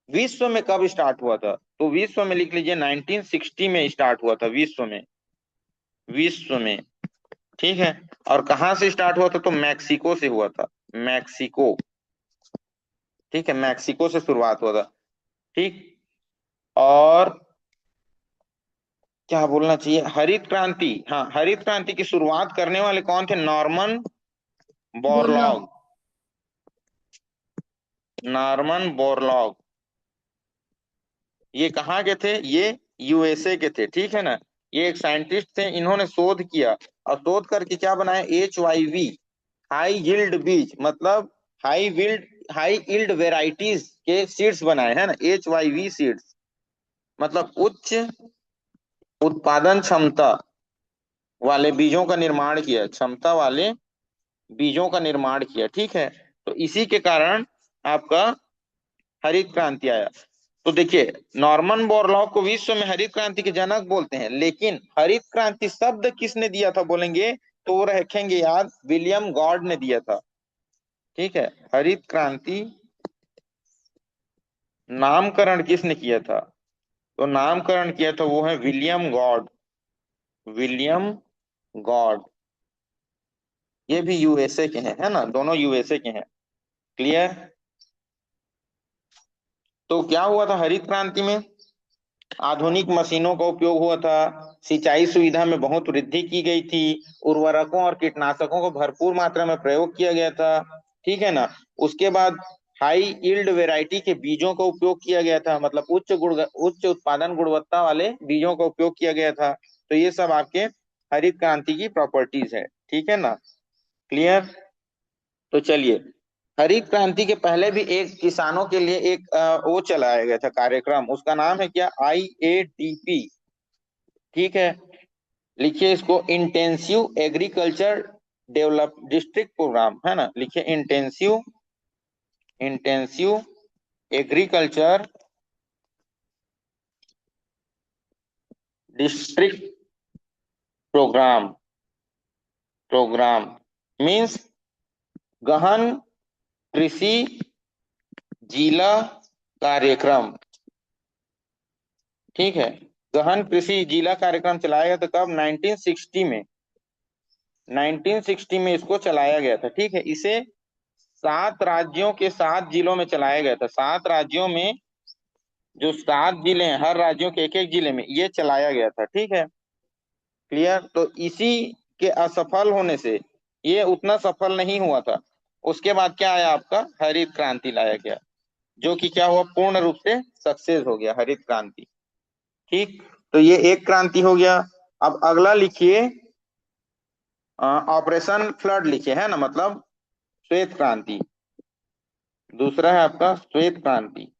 विश्व में कब स्टार्ट हुआ था? तो विश्व में लिख लीजिए 1960 में स्टार्ट हुआ था, विश्व में, विश्व में। ठीक है, और कहाँ से स्टार्ट हुआ था? तो मैक्सिको से हुआ था, मैक्सिको। ठीक है, मैक्सिको से शुरुआत हुआ था। ठीक, और क्या बोलना चाहिए? हरित क्रांति, हाँ, हरित क्रांति की शुरुआत करने वाले कौन थे? नॉर्मन बोलो। Borlaug, Norman Borlaug. ये कहाँ के थे? ये यूएसए के थे। ठीक है ना, ये एक साइंटिस्ट थे, इन्होंने शोध किया, और शोध करके क्या बनाया? HYV, हाई यील्ड बीज, मतलब हाई यील्ड वेराइटीज के सीड्स बनाए हैं ना, HYV सीड्स, मतलब उच्च उत्पादन क्षमता वाले बीजों का निर्माण किया, क्षमता वाले बीजों का निर्माण किया। ठीक है, तो इसी के कारण आपका हरित क्रांति आया। तो देखिए, नॉर्मन बोरलॉग को विश्व में हरित क्रांति के जनक बोलते हैं, लेकिन हरित क्रांति शब्द किसने दिया था बोलेंगे तो वो रखेंगे याद, विलियम गॉड ने दिया था। ठीक है, हरित क्रांति नामकरण किसने किया था, तो नामकरण किया था वो है विलियम गॉड। विलियम गॉड, ये भी यूएसए के हैं, है ना, दोनों यूएसए के हैं। क्लियर। तो क्या हुआ था हरित क्रांति में, आधुनिक मशीनों का उपयोग हुआ था, सिंचाई सुविधा में बहुत वृद्धि की गई थी, उर्वरकों और कीटनाशकों को भरपूर मात्रा में प्रयोग किया गया था। ठीक है ना। उसके बाद हाई यील्ड वैरायटी के बीजों का उपयोग किया गया था, मतलब उच्च उत्पादन गुणवत्ता वाले बीजों का उपयोग किया गया था। तो ये सब आपके हरित क्रांति की प्रॉपर्टीज है। ठीक है ना। क्लियर। तो चलिए, हरित क्रांति के पहले भी एक किसानों के लिए एक वो चलाया गया था कार्यक्रम, उसका नाम है क्या, IADP। ठीक है, लिखिए इसको, intensive agriculture develop district programme, है ना, लिखिए intensive, intensive agriculture district programme. Programme means गहन कृषि जिला कार्यक्रम। ठीक है, गहन कृषि जिला कार्यक्रम चलाया गया था कब, 1960 में। 1960 में इसको चलाया गया था। ठीक है, इसे 7 राज्यों के 7 जिलों में चलाया गया था। 7 राज्यों में, जो 7 जिले हैं, हर राज्यों के एक एक जिले में ये चलाया गया था। ठीक है। क्लियर। तो इसी के असफल होने से ये उतना सफल नहीं हुआ था। उसके बाद क्या आया, आपका हरित क्रांति लाया गया, जो कि क्या हुआ, पूर्ण रूप से सक्सेस हो गया हरित क्रांति। ठीक। तो ये एक क्रांति हो गया। अब अगला लिखिए, ऑपरेशन फ्लड लिखिए, है ना, मतलब श्वेत क्रांति। दूसरा है आपका श्वेत क्रांति,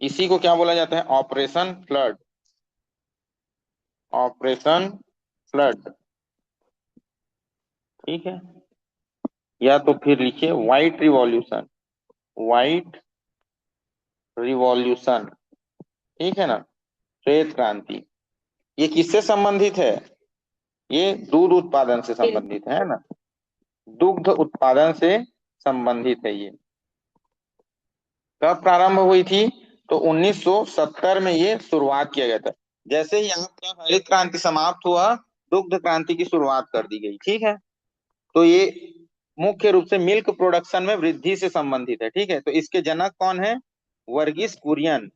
इसी को क्या बोला जाता है, ऑपरेशन फ्लड। Operation flood. ठीक है, या तो फिर लिखिए व्हाइट रिवॉल्यूशन। White revolution. ठीक है ना। श्वेत क्रांति, ये किससे संबंधित है, ये दूध उत्पादन से संबंधित है ना, दुग्ध उत्पादन से संबंधित है ये। कब प्रारंभ हुई थी, तो 1970 में ये शुरुआत किया गया था। जैसे ही आपका हरित क्रांति समाप्त हुआ, दुग्ध क्रांति की शुरुआत कर दी गई। ठीक है। तो ये मुख्य रूप से मिल्क प्रोडक्शन में वृद्धि से संबंधित है। ठीक है, तो इसके जनक कौन है, वर्गीस कुरियन।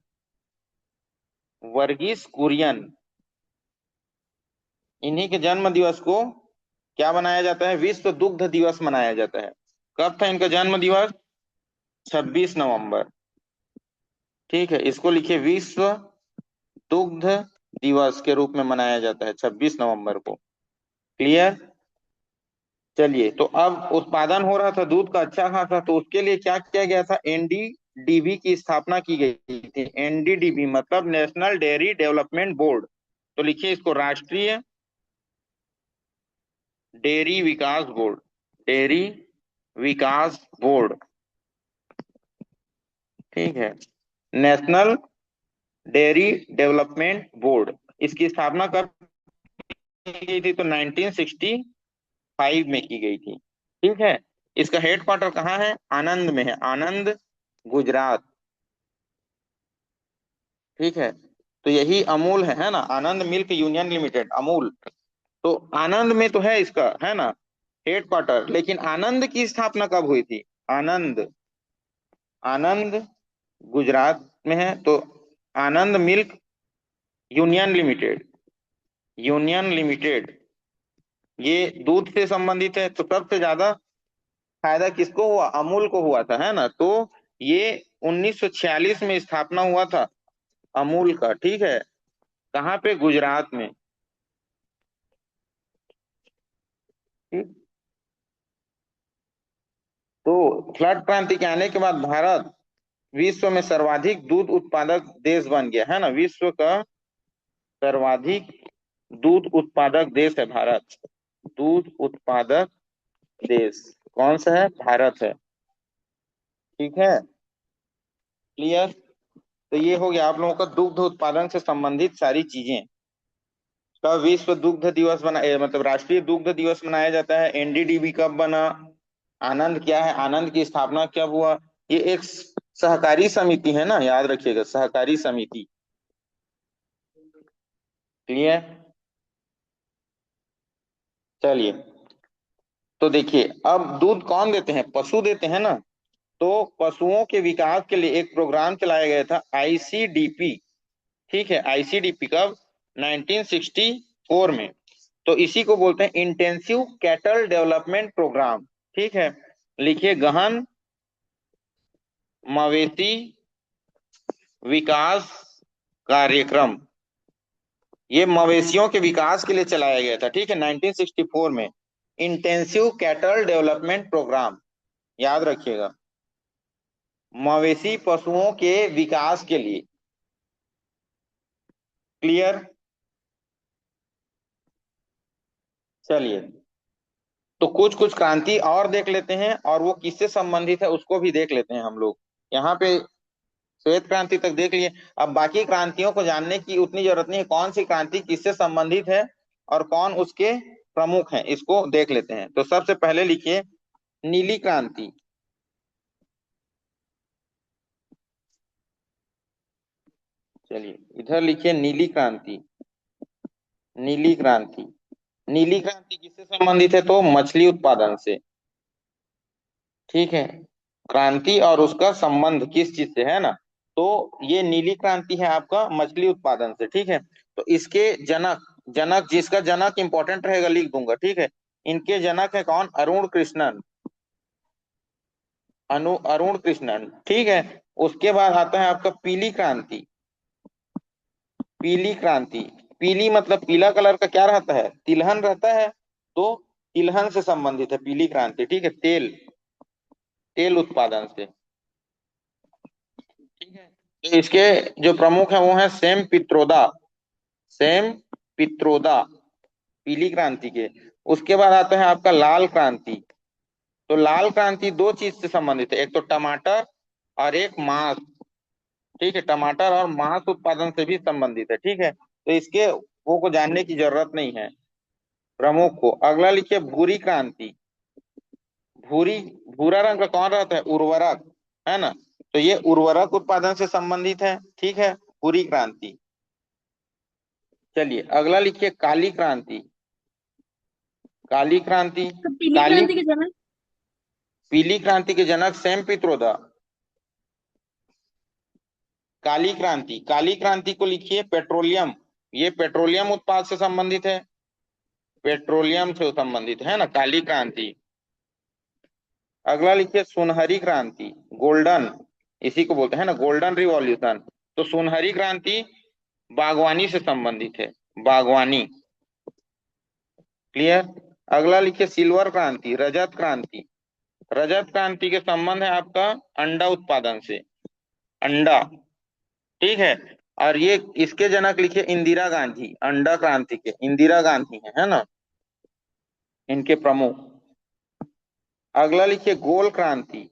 वर्गीस कुरियन, इन्हीं के जन्म दिवस को क्या बनाया जाता है, विश्व दुग्ध दिवस मनाया जाता है। कब था इनका जन्म दिवस, 26 नवंबर। ठीक है, इसको लिखिए विश्व दुग्ध दिवस के रूप में मनाया जाता है 26 नवंबर को। क्लियर। चलिए, तो अब उत्पादन हो रहा था दूध का अच्छा खासा, तो उसके लिए क्या किया गया था, NDDB की स्थापना की गई थी। NDDB मतलब नेशनल डेयरी डेवलपमेंट बोर्ड। तो लिखिए इसको, राष्ट्रीय डेयरी विकास बोर्ड। डेयरी विकास बोर्ड। ठीक है, नेशनल डेयरी डेवलपमेंट बोर्ड, इसकी स्थापना कब की गई थी, तो 1965 में की गई थी। ठीक है, इसका हेडक्वार्टर कहाँ है, आनंद में है, आनंद, गुजरात। ठीक है, तो यही अमूल है ना, आनंद मिल्क यूनियन लिमिटेड, अमूल। तो आनंद में तो है इसका, है ना, हेडक्वार्टर, लेकिन आनंद की स्थापना कब हुई थी, आनंद, आनंद गुजरात में है। तो Anand milk union limited, union limited, ये दूध से संबंधित है। तो सबसे ज्यादा फायदा किसको हुआ, अमूल को हुआ था, है ना। तो ये 1946 में स्थापना हुआ था अमूल का। ठीक है, कहाँ पे, गुजरात में। ठीक। तो फ्लड क्रांति के आने के बाद भारत विश्व में सर्वाधिक दूध उत्पादक देश बन गया, है ना, विश्व का सर्वाधिक दूध उत्पादक देश है भारत। दूध उत्पादक देश कौन सा है, भारत है। ठीक है। क्लियर। तो ये हो गया आप लोगों का दुग्ध उत्पादन से संबंधित सारी चीजें। कब विश्व दुग्ध दिवस मतलब राष्ट्रीय दुग्ध दिवस मनाया जाता है, एनडीडीबी कब बना, आनंद क्या है, आनंद की स्थापना कब हुआ। ये एक सहकारी समिति है ना, याद रखिएगा, सहकारी समिति। क्लियर। चलिए, तो देखिए अब दूध कौन देते हैं, पशु देते हैं ना। तो पशुओं के विकास के लिए एक प्रोग्राम चलाया गया था, आईसीडीपी। ठीक है, आईसीडीपी कब, 1964 में। तो इसी को बोलते हैं इंटेंसिव कैटल डेवलपमेंट प्रोग्राम। ठीक है, लिखिए गहन मवेशी विकास कार्यक्रम। ये मवेशियों के विकास के लिए चलाया गया था, ठीक है, 1964 में। इंटेंसिव कैटल डेवलपमेंट प्रोग्राम, याद रखिएगा, मवेशी पशुओं के विकास के लिए। क्लियर। चलिए, तो कुछ कुछ क्रांति और देख लेते हैं, और वो किससे संबंधित है उसको भी देख लेते हैं हम लोग। यहाँ पे श्वेत क्रांति तक देख लिए। अब बाकी क्रांतियों को जानने की उतनी जरूरत नहीं है, कौन सी क्रांति किससे संबंधित है और कौन उसके प्रमुख हैं, इसको देख लेते हैं। तो सबसे पहले लिखिए नीली क्रांति। चलिए इधर लिखिए नीली क्रांति। नीली क्रांति, नीली क्रांति किससे संबंधित है, तो मछली उत्पादन से। ठीक है, क्रांति और उसका संबंध किस चीज से है ना। तो ये नीली क्रांति है आपका मछली उत्पादन से। ठीक है, तो इसके जनक, जनक जिसका जनक इंपॉर्टेंट रहेगा लिख दूंगा। ठीक है, इनके जनक है कौन, अरुण कृष्णन, अरुण कृष्णन। ठीक है, उसके बाद आता है आपका पीली क्रांति। पीली क्रांति, पीली मतलब पीला कलर का क्या रहता है, तिलहन रहता है। तो तिलहन से संबंधित है पीली क्रांति। ठीक है, तेल, तेल उत्पादन से। ठीक है, तो इसके जो प्रमुख है वो है सेम पित्रोदा, सेम पित्रोदा, पीली क्रांति के। उसके बाद आता है आपका लाल क्रांति। तो लाल क्रांति दो चीज से संबंधित है, एक तो टमाटर और एक मांस। ठीक है, टमाटर और मांस उत्पादन से भी संबंधित है। ठीक है, तो इसके वो को जानने की जरूरत नहीं है, प्रमुख को। अगला लिखिए भूरी क्रांति। भूरी, भूरा रंग का कौन रहता है, उर्वरक, है ना। तो ये उर्वरक उत्पादन से संबंधित है। ठीक है, भूरी क्रांति। चलिए अगला लिखिए काली क्रांति। काली क्रांति, तो पीली काली, क्रांति के जनक। पीली क्रांति के जनक सेम पित्रोदा। काली क्रांति, काली क्रांति को लिखिए पेट्रोलियम, ये पेट्रोलियम उत्पाद से संबंधित है, पेट्रोलियम से संबंधित है ना काली क्रांति। अगला लिखिए सुनहरी क्रांति, गोल्डन, इसी को बोलते हैं ना गोल्डन रिवॉल्यूशन। तो सुनहरी क्रांति बागवानी से संबंधित है, बागवानी। क्लियर। अगला लिखिए सिल्वर क्रांति, रजत क्रांति। रजत क्रांति के संबंध है आपका अंडा उत्पादन से, अंडा। ठीक है, और ये इसके जनक लिखिए इंदिरा गांधी, अंडा क्रांति के इंदिरा गांधी है ना इनके प्रमुख। अगला लिखिए गोल क्रांति,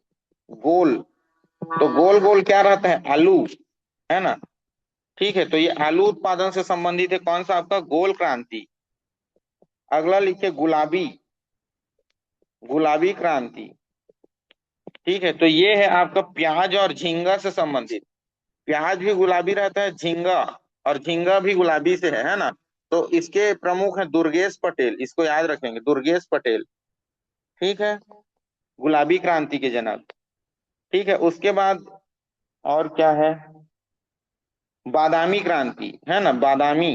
गोल, तो गोल गोल क्या रहता है, आलू, है ना। ठीक है, तो ये आलू उत्पादन से संबंधित है, कौन सा आपका गोल क्रांति। अगला लिखिए गुलाबी, गुलाबी क्रांति। ठीक है, तो ये है आपका प्याज और झींगा से संबंधित। प्याज भी गुलाबी रहता है, झींगा, और झींगा भी गुलाबी से है ना। तो इसके प्रमुख हैं दुर्गेश पटेल, इसको याद रखेंगे, दुर्गेश पटेल। ठीक है, गुलाबी क्रांति के जनक। ठीक है, उसके बाद और क्या है, बादामी क्रांति, है ना, बादामी,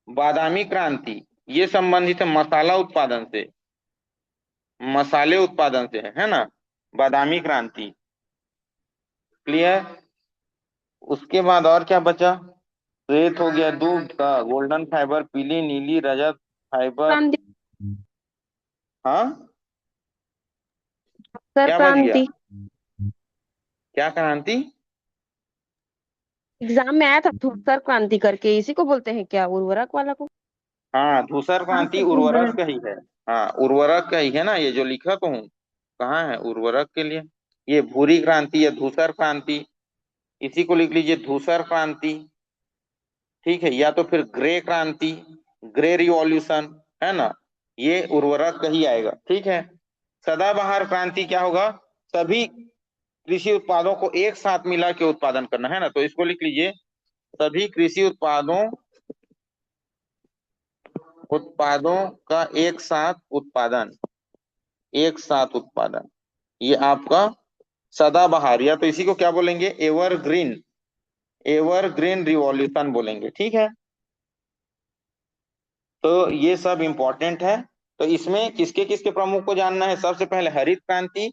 बादामी क्रांति, ये संबंधित है मसाला उत्पादन से, मसाले उत्पादन से है ना, बादामी क्रांति। क्लियर। उसके बाद और क्या बचा, श्वेत हो गया, दूध का, गोल्डन फाइबर, पीली, नीली, रजत फाइबर। क्रांति, हाँ, सर क्या बच गया, क्रांति। क्या क्रांति। एग्जाम में आया था धूसर क्रांति करके, इसी को बोलते हैं क्या, उर्वरक वाला को। हाँ, धूसर हाँ क्रांति सर उर्वरक उर्वरक। का ही है। हाँ, उर्वरक का ही है ना, ये जो लिखा तो हूँ, कहाँ है उर्वरक के लिए। ये भूरी क्रांति या धूसर क्रांति, इसी को लिख लीजिए धूसर क्रांति, ठीक है, या तो फिर ग्रे क्रांति, ग्रे रिवॉल्यूशन, है ना, ये उर्वरक का ही आएगा, ठीक है। सदाबहार क्रांति क्या होगा, सभी कृषि उत्पादों को एक साथ मिला के उत्पादन करना, है ना, तो इसको लिख लीजिए सभी कृषि उत्पादों उत्पादों का एक साथ उत्पादन, एक साथ उत्पादन, ये आपका सदाबहार, या तो इसी को क्या बोलेंगे, एवरग्रीन, एवरग्रीन रिवॉल्यूशन बोलेंगे, ठीक है। तो ये सब इंपॉर्टेंट है। तो इसमें किसके किसके प्रमुख को जानना है, सबसे पहले हरित क्रांति,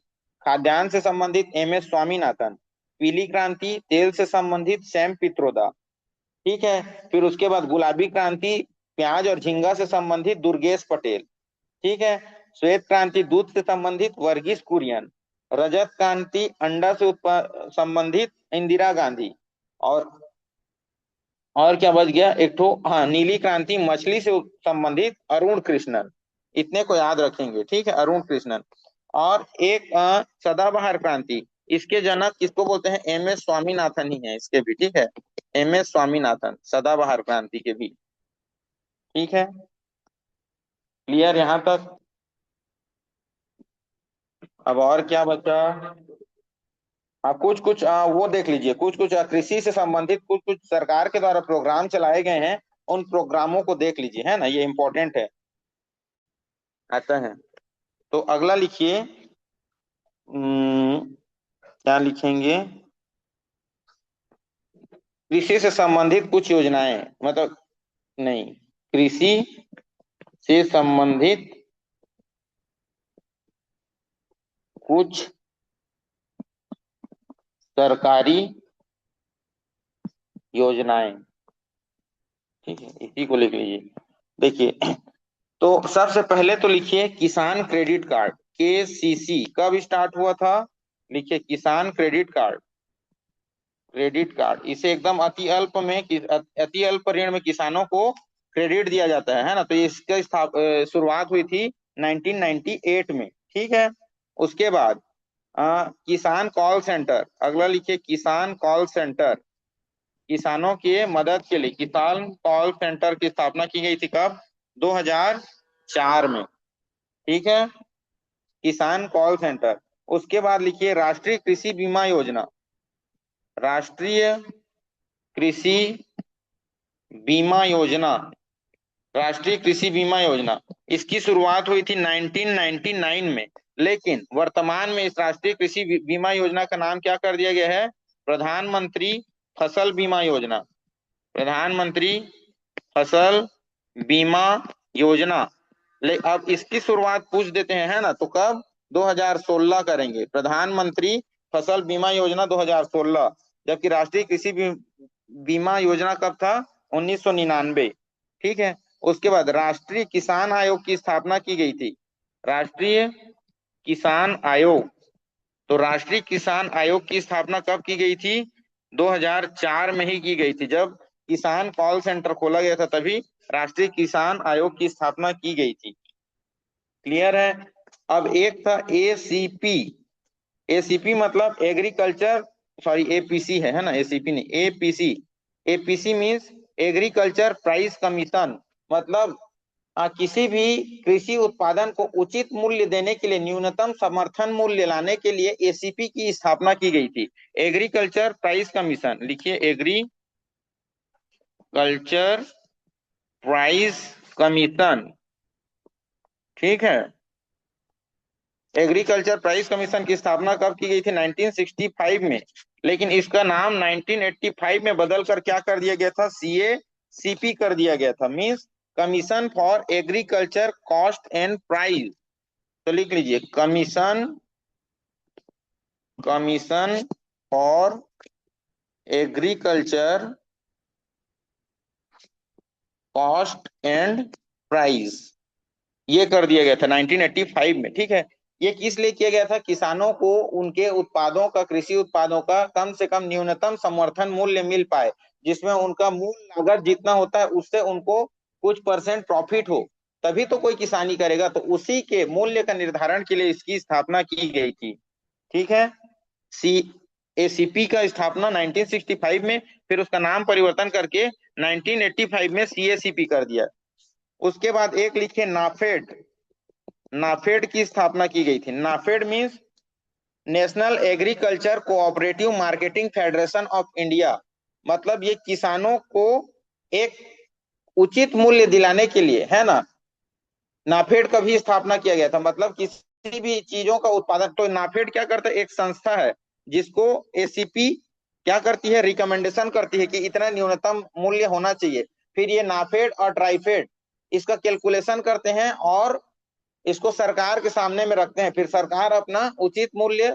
खाद्यान्न से संबंधित एम एस स्वामीनाथन, पीली क्रांति, तेल से संबंधित सैम पित्रोदा, ठीक है। फिर उसके बाद गुलाबी क्रांति, प्याज और झींगा से संबंधित दुर्गेश पटेल, ठीक है। श्वेत क्रांति, दूध से संबंधित वर्गीस कुरियन, रजत क्रांति, अंडा से संबंधित इंदिरा गांधी, और क्या बच गया एक ठो, हाँ, नीली क्रांति, मछली से संबंधित अरुण कृष्णन, इतने को याद रखेंगे, ठीक है, अरुण कृष्णन। और एक सदाबहार क्रांति, इसके जनक किसको बोलते हैं, एम एस स्वामीनाथन ही है इसके भी, ठीक है, एम एस स्वामीनाथन सदाबहार क्रांति के भी, ठीक है। क्लियर यहाँ तक। अब और क्या बचा, कुछ कुछ वो देख लीजिए, कुछ कुछ कृषि से संबंधित कुछ कुछ सरकार के द्वारा प्रोग्राम चलाए गए हैं, उन प्रोग्रामों को देख लीजिए, है ना, ये इंपॉर्टेंट है, आता है। तो अगला लिखिए, क्या लिखेंगे, कृषि से संबंधित कुछ योजनाएं, मतलब नहीं, कृषि से संबंधित कुछ सरकारी योजनाएं, ठीक है, इसी को लिख लीजिए। देखिए, तो सबसे पहले तो लिखिए किसान क्रेडिट कार्ड, केसीसी कब स्टार्ट हुआ था, लिखिए किसान क्रेडिट कार्ड, क्रेडिट कार्ड, इसे एकदम अति अल्प ऋण में किसानों को क्रेडिट दिया जाता है ना, तो इसका शुरुआत हुई थी 1998 में, ठीक है। उसके बाद किसान कॉल सेंटर, अगला लिखिए किसान कॉल सेंटर, किसानों के मदद के लिए किसान कॉल सेंटर की स्थापना की गई थी कब, 2004 में, ठीक है, किसान कॉल सेंटर। उसके बाद लिखिए राष्ट्रीय कृषि बीमा योजना, राष्ट्रीय कृषि बीमा योजना, राष्ट्रीय कृषि बीमा योजना, इसकी शुरुआत हुई थी 1999 में, लेकिन वर्तमान में इस राष्ट्रीय कृषि बीमा योजना का नाम क्या कर दिया गया है, प्रधानमंत्री फसल बीमा योजना, प्रधानमंत्री फसल बीमा योजना। ले अब इसकी शुरुआत पूछ देते हैं, है ना, तो कब, 2016 करेंगे, प्रधानमंत्री फसल बीमा योजना 2016, जबकि राष्ट्रीय कृषि बीमा योजना कब था, 1999, ठीक है। उसके बाद राष्ट्रीय किसान आयोग की स्थापना की गई थी, राष्ट्रीय किसान आयोग, तो राष्ट्रीय किसान आयोग की स्थापना कब की गई थी, 2004 में ही की गई थी, जब किसान कॉल सेंटर खोला गया था तभी राष्ट्रीय किसान आयोग की स्थापना की गई थी, क्लियर है। अब एक था एसीपी, एसीपी मतलब एग्रीकल्चर, सॉरी एपीसी है ना, एसीपी नहीं, APC, APC means agriculture price commission, मतलब किसी भी कृषि उत्पादन को उचित मूल्य देने के लिए, न्यूनतम समर्थन मूल्य लाने के लिए एसीपी की स्थापना की गई थी, एग्रीकल्चर प्राइस कमीशन, लिखिए एग्रीकल्चर प्राइस कमीशन, ठीक है। एग्रीकल्चर प्राइस कमीशन की स्थापना कब की गई थी, 1965 में, लेकिन इसका नाम 1985 में बदलकर क्या कर दिया गया था, सीएसीपी कर दिया गया था, means commission for agriculture cost and price, तो लिख लीजिए commission, commission for agriculture cost and price, ये कर दिया गया था 1985 में, ठीक है। ये किस लिए किया गया था, किसानों को उनके उत्पादों का, कृषि उत्पादों का कम से कम न्यूनतम समर्थन मूल्य मिल पाए, जिसमें उनका मूल लागत जितना होता है उससे उनको कुछ परसेंट प्रॉफिट हो, तभी तो कोई किसानी करेगा, तो उसी के मूल्य का निर्धारण के लिए इसकी स्थापना की गई थी, ठीक है। सी एसीपी का स्थापना 1965 में, फिर उसका नाम परिवर्तन करके 1985 में सीएसीपी कर दिया। उसके बाद एक लिखे नाफेड। नाफेड की स्थापना की गई थी। NAFED means national agriculture cooperative marketing federation of India. मतलब ये किसानों को एक उचित मूल्य दिलाने के लिए, है ना, नाफेड का भी स्थापना किया गया था। मतलब किसी भी चीजों का उत्पादन, तो नाफेड क्या करता है, एक संस्था है जिसको एसीपी क्या करती है, रिकमेंडेशन करती है कि इतना न्यूनतम मूल्य होना चाहिए। फिर ये नाफेड और ट्राइफेड इसका कैलकुलेशन करते हैं और इसको सरकार के सामने में रखते हैं। फिर सरकार अपना उचित मूल्य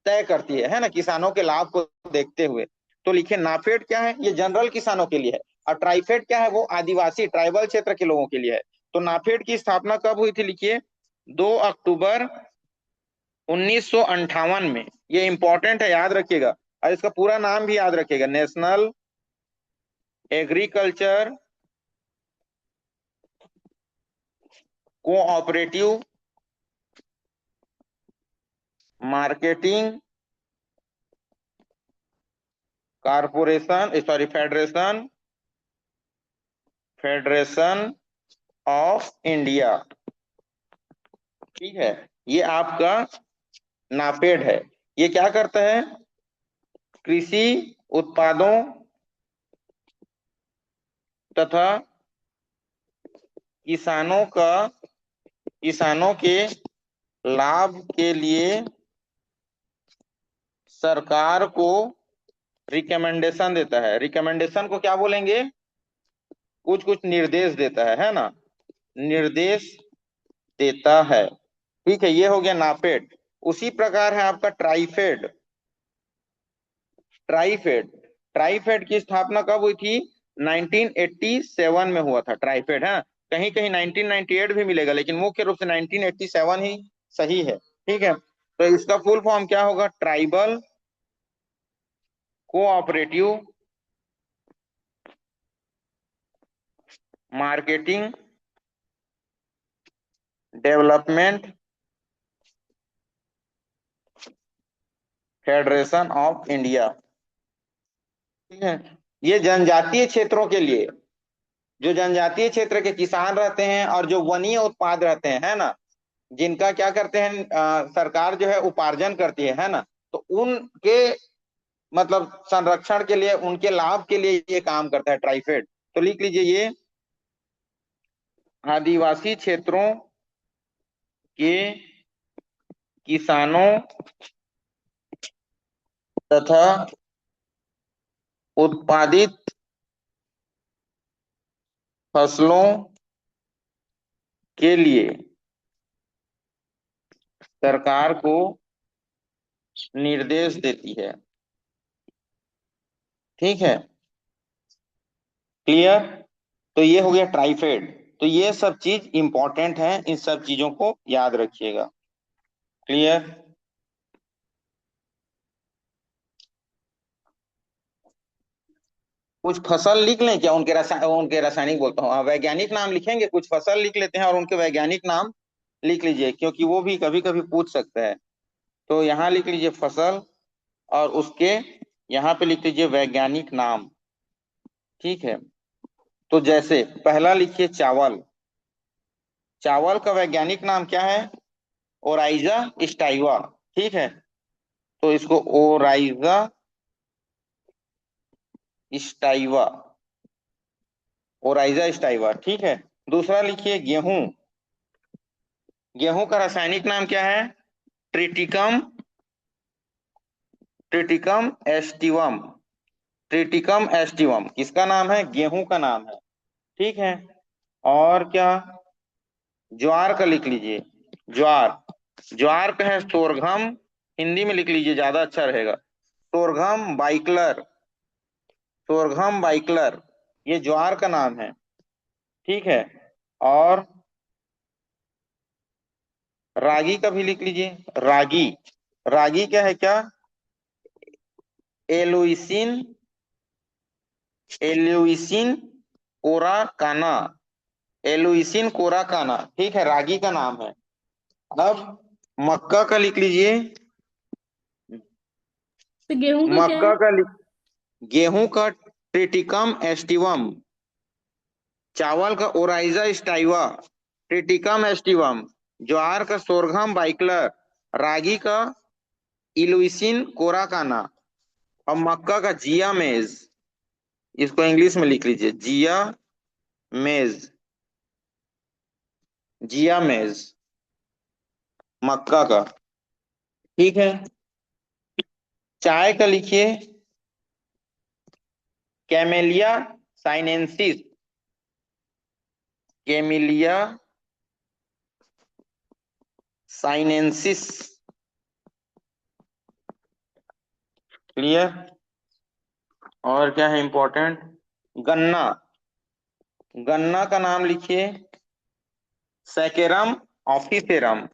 तय करती है ना, किसानों के लाभ को देखते हुए। तो लिखिए नाफेड क्या है, ये जनरल किसानों के लिए है। और ट्राइफेड क्या है, वो आदिवासी ट्राइबल क्षेत्र के लोगों के लिए है। तो नाफेड की स्थापना कब हुई थी, लिखिए 2 अक्टूबर 1958 में। ये इंपॉर्टेंट है, याद रखिएगा। और इसका पूरा नाम भी याद रखिएगा, national agriculture cooperative marketing corporation, sorry, federation, federation of India. ठीक है, ये आपका नाफेड है। ये क्या करता है, कृषि उत्पादों तथा किसानों का किसानों के लाभ के लिए सरकार को रिकमेंडेशन देता है। रिकमेंडेशन को क्या बोलेंगे, कुछ कुछ निर्देश देता है ना, निर्देश देता है। ठीक है, ये हो गया नाफेड। उसी प्रकार है आपका ट्राइफेड। ट्राइफेड ट्राइफेड की स्थापना कब हुई थी, 1987 में हुआ था ट्राइफेड, है। कहीं कहीं 1998 भी मिलेगा, लेकिन मुख्य रूप से 1987 ही सही है। ठीक है, तो इसका फुल फॉर्म क्या होगा, tribal cooperative marketing development federation of India. ठीक है, ये जनजातीय क्षेत्रों के लिए, जो जनजातीय क्षेत्र के किसान रहते हैं और जो वनीय उत्पाद रहते हैं, है ना, जिनका क्या करते हैं, सरकार जो है उपार्जन करती है ना, तो उनके मतलब संरक्षण के लिए, उनके लाभ के लिए ये काम करता है ट्राइफेड। तो लिख लीजिए, ये आदिवासी क्षेत्रों के किसानों तथा उत्पादित फसलों के लिए सरकार को निर्देश देती है। ठीक है, क्लियर। तो ये हो गया ट्राइफेड। तो ये सब चीज इंपॉर्टेंट है, इन सब चीजों को याद रखिएगा। क्लियर। कुछ फसल लिख लें क्या, उनके रासायनिक बोलता हूँ, वैज्ञानिक नाम लिखेंगे, कुछ फसल लिख लेते हैं और उनके वैज्ञानिक नाम लिख लीजिए, क्योंकि वो भी कभी कभी पूछ सकता है। तो यहाँ लिख लीजिए फसल, और उसके यहाँ पे लिख लीजिए वैज्ञानिक नाम। ठीक है, तो जैसे पहला लिखिए चावल। चावल का वैज्ञानिक नाम क्या है, ओराइजा स्टाइवा। ठीक है, तो इसको ओराइजा स्टाइवा, ओराइजा स्टाइवा। ठीक है, दूसरा लिखिए गेहूं। गेहूं का रासायनिक नाम क्या है, Triticum, Triticum aestivum. Triticum aestivum किसका नाम है, गेहूं का नाम है। ठीक है, और क्या, ज्वार का लिख लीजिए, ज्वार। ज्वार का है सोरघम, हिंदी में लिख लीजिए, ज्यादा अच्छा रहेगा, सोरघम बाइकलर। सोरघम बाइकलर, ये ज्वार का नाम है। ठीक है, और रागी का भी लिख लीजिए, रागी। रागी क्या है, क्या, एलुइसिन, एलुइसिन कोराकाना, एलुइसिन कोराकाना। ठीक है, रागी का नाम है। अब मक्का का लिख लीजिए, तो गेहूं का क्या है? मक्का का गेहूं का ट्रिटिकम एस्टिवम, चावल का ओराइजा स्टाइवा, ट्रिटिकम एस्टिवम, ज्वार का सोरघम बाइकलर, रागी का इलुइसिन कोराकाना, और मक्का का जिया मेज। इसको इंग्लिश में लिख लीजिए, जिया मेज, जिया मेज, मक्का का। ठीक है। चाय का लिखिए, camellia sinensis, camellia sinensis. Clear. और क्या है इंपॉर्टेंट? गन्ना, गन्ना का नाम लिखिए, सैकेरम ऑफिसेरम,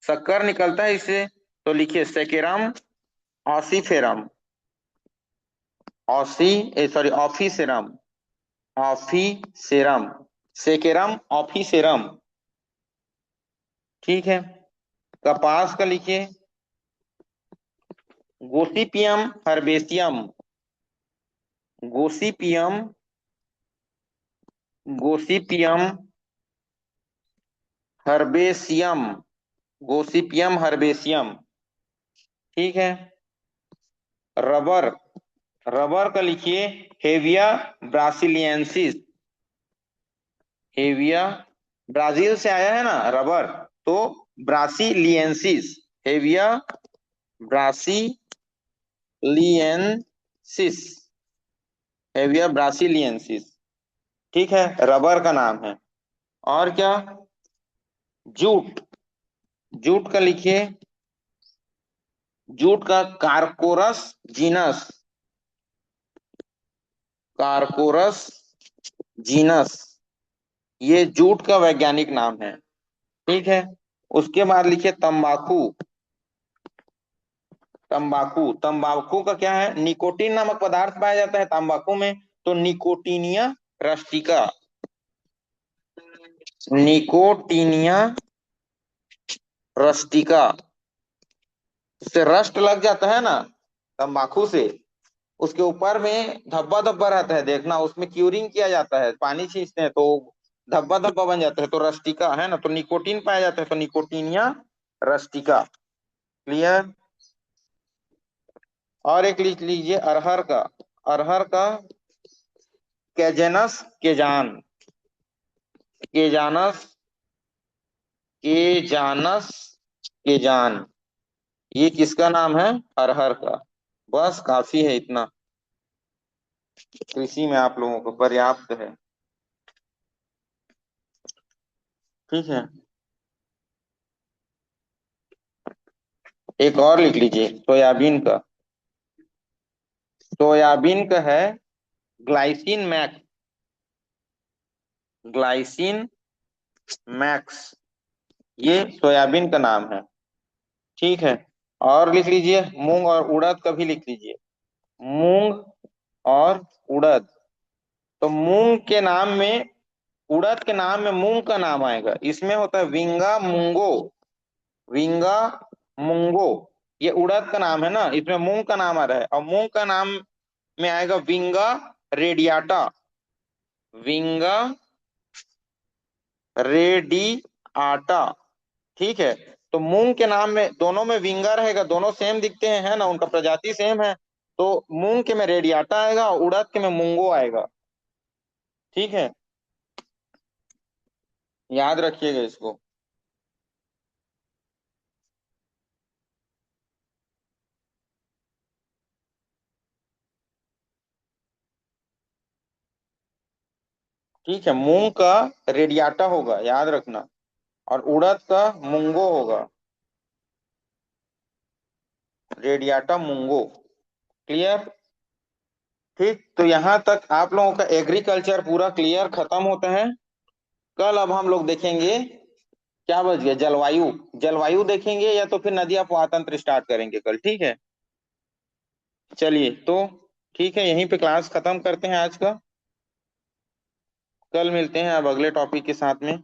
शक्कर निकलता है इससे, तो लिखिए सैकेरम ऑसीफेरम, सॉरी ऑफिसेरम, ऑफिसेरम, सेकेरम ऑफिसेरम। ठीक है। कपास का लिखिए, गोसिपियम हर्बेसियम, गोसिपियम, गोसिपियम हर्बेसियम, गोसिपियम हर्बेसियम। ठीक है। रबर, रबर का लिखिए, हेविया ब्रासिलियंसिस, हेविया, ब्राजील से आया है ना रबर, तो brasiliensis, Hevea brasiliensis, Hevea brasiliensis. ठीक है, रबर का नाम है। और क्या? जूट, जूट का लिखिए, जूट का कारकोरस जीनस, कारकोरस जीनस, ये जूट का वैज्ञानिक नाम है। ठीक है। उसके बाद लिखिए तंबाकू, तंबाकू, तंबाकू का क्या है? निकोटीन नामक पदार्थ पाया जाता है तंबाकू में, तो निकोटीनिया रस्टिका, निकोटीनिया रस्टिका। उससे रस्ट लग जाता है ना तंबाकू से, उसके ऊपर में धब्बा धब्बा रहता है, देखना उसमें क्यूरिंग किया जाता है, पानी छींचते हैं तो धब्बा धब्बा बन जाता है, तो रस्टिका है ना, तो निकोटीन पाया जाता है, तो निकोटीनिया रस्टिका। क्लियर। और एक लिख लीजिए अरहर का, अरहर का केजेनस केजान, केजानस, केजानस केजान, ये किसका नाम है? अरहर का। बस काफी है इतना, कृषि में आप लोगों को पर्याप्त है। ठीक है। एक और लिख लीजिए सोयाबीन का, सोयाबीन का है ग्लाइसिन मैक्स, ग्लाइसिन मैक्स, ये सोयाबीन का नाम है। ठीक है। और लिख लीजिए मूंग और उड़द का भी लिख लीजिए, मूंग और उड़द। तो मूंग के नाम में, उड़द के नाम में मूंग का नाम आएगा, इसमें होता है विंगा मुंगो, विंगा मुंगो, ये उड़द का नाम है ना, इसमें मूंग का नाम आ रहा है, और मूंग का नाम में आएगा विंगा रेडियाटा, विंगा रेडियाटा। ठीक है। तो मूंग के नाम में दोनों में विंगा रहेगा, दोनों सेम दिखते हैं है ना, उनका प्रजाति सेम है, तो मूंग के में रेडियाटा आएगा और उड़द के में मूंगो आएगा। ठीक है, याद रखिएगा इसको। ठीक है, मूंग का रेडियाटा होगा, याद रखना, और उड़द का मूंगो होगा, रेडियाटा मूंगो। क्लियर। ठीक, तो यहाँ तक आप लोगों का एग्रीकल्चर पूरा क्लियर खत्म होता है। कल अब हम लोग देखेंगे, क्या बच गया, जलवायु, जलवायु देखेंगे, या तो फिर नदी अपवाह तंत्र स्टार्ट करेंगे कल। ठीक है, चलिए तो ठीक है, यहीं पे क्लास खत्म करते हैं आज का, कल मिलते हैं अब अगले टॉपिक के साथ में।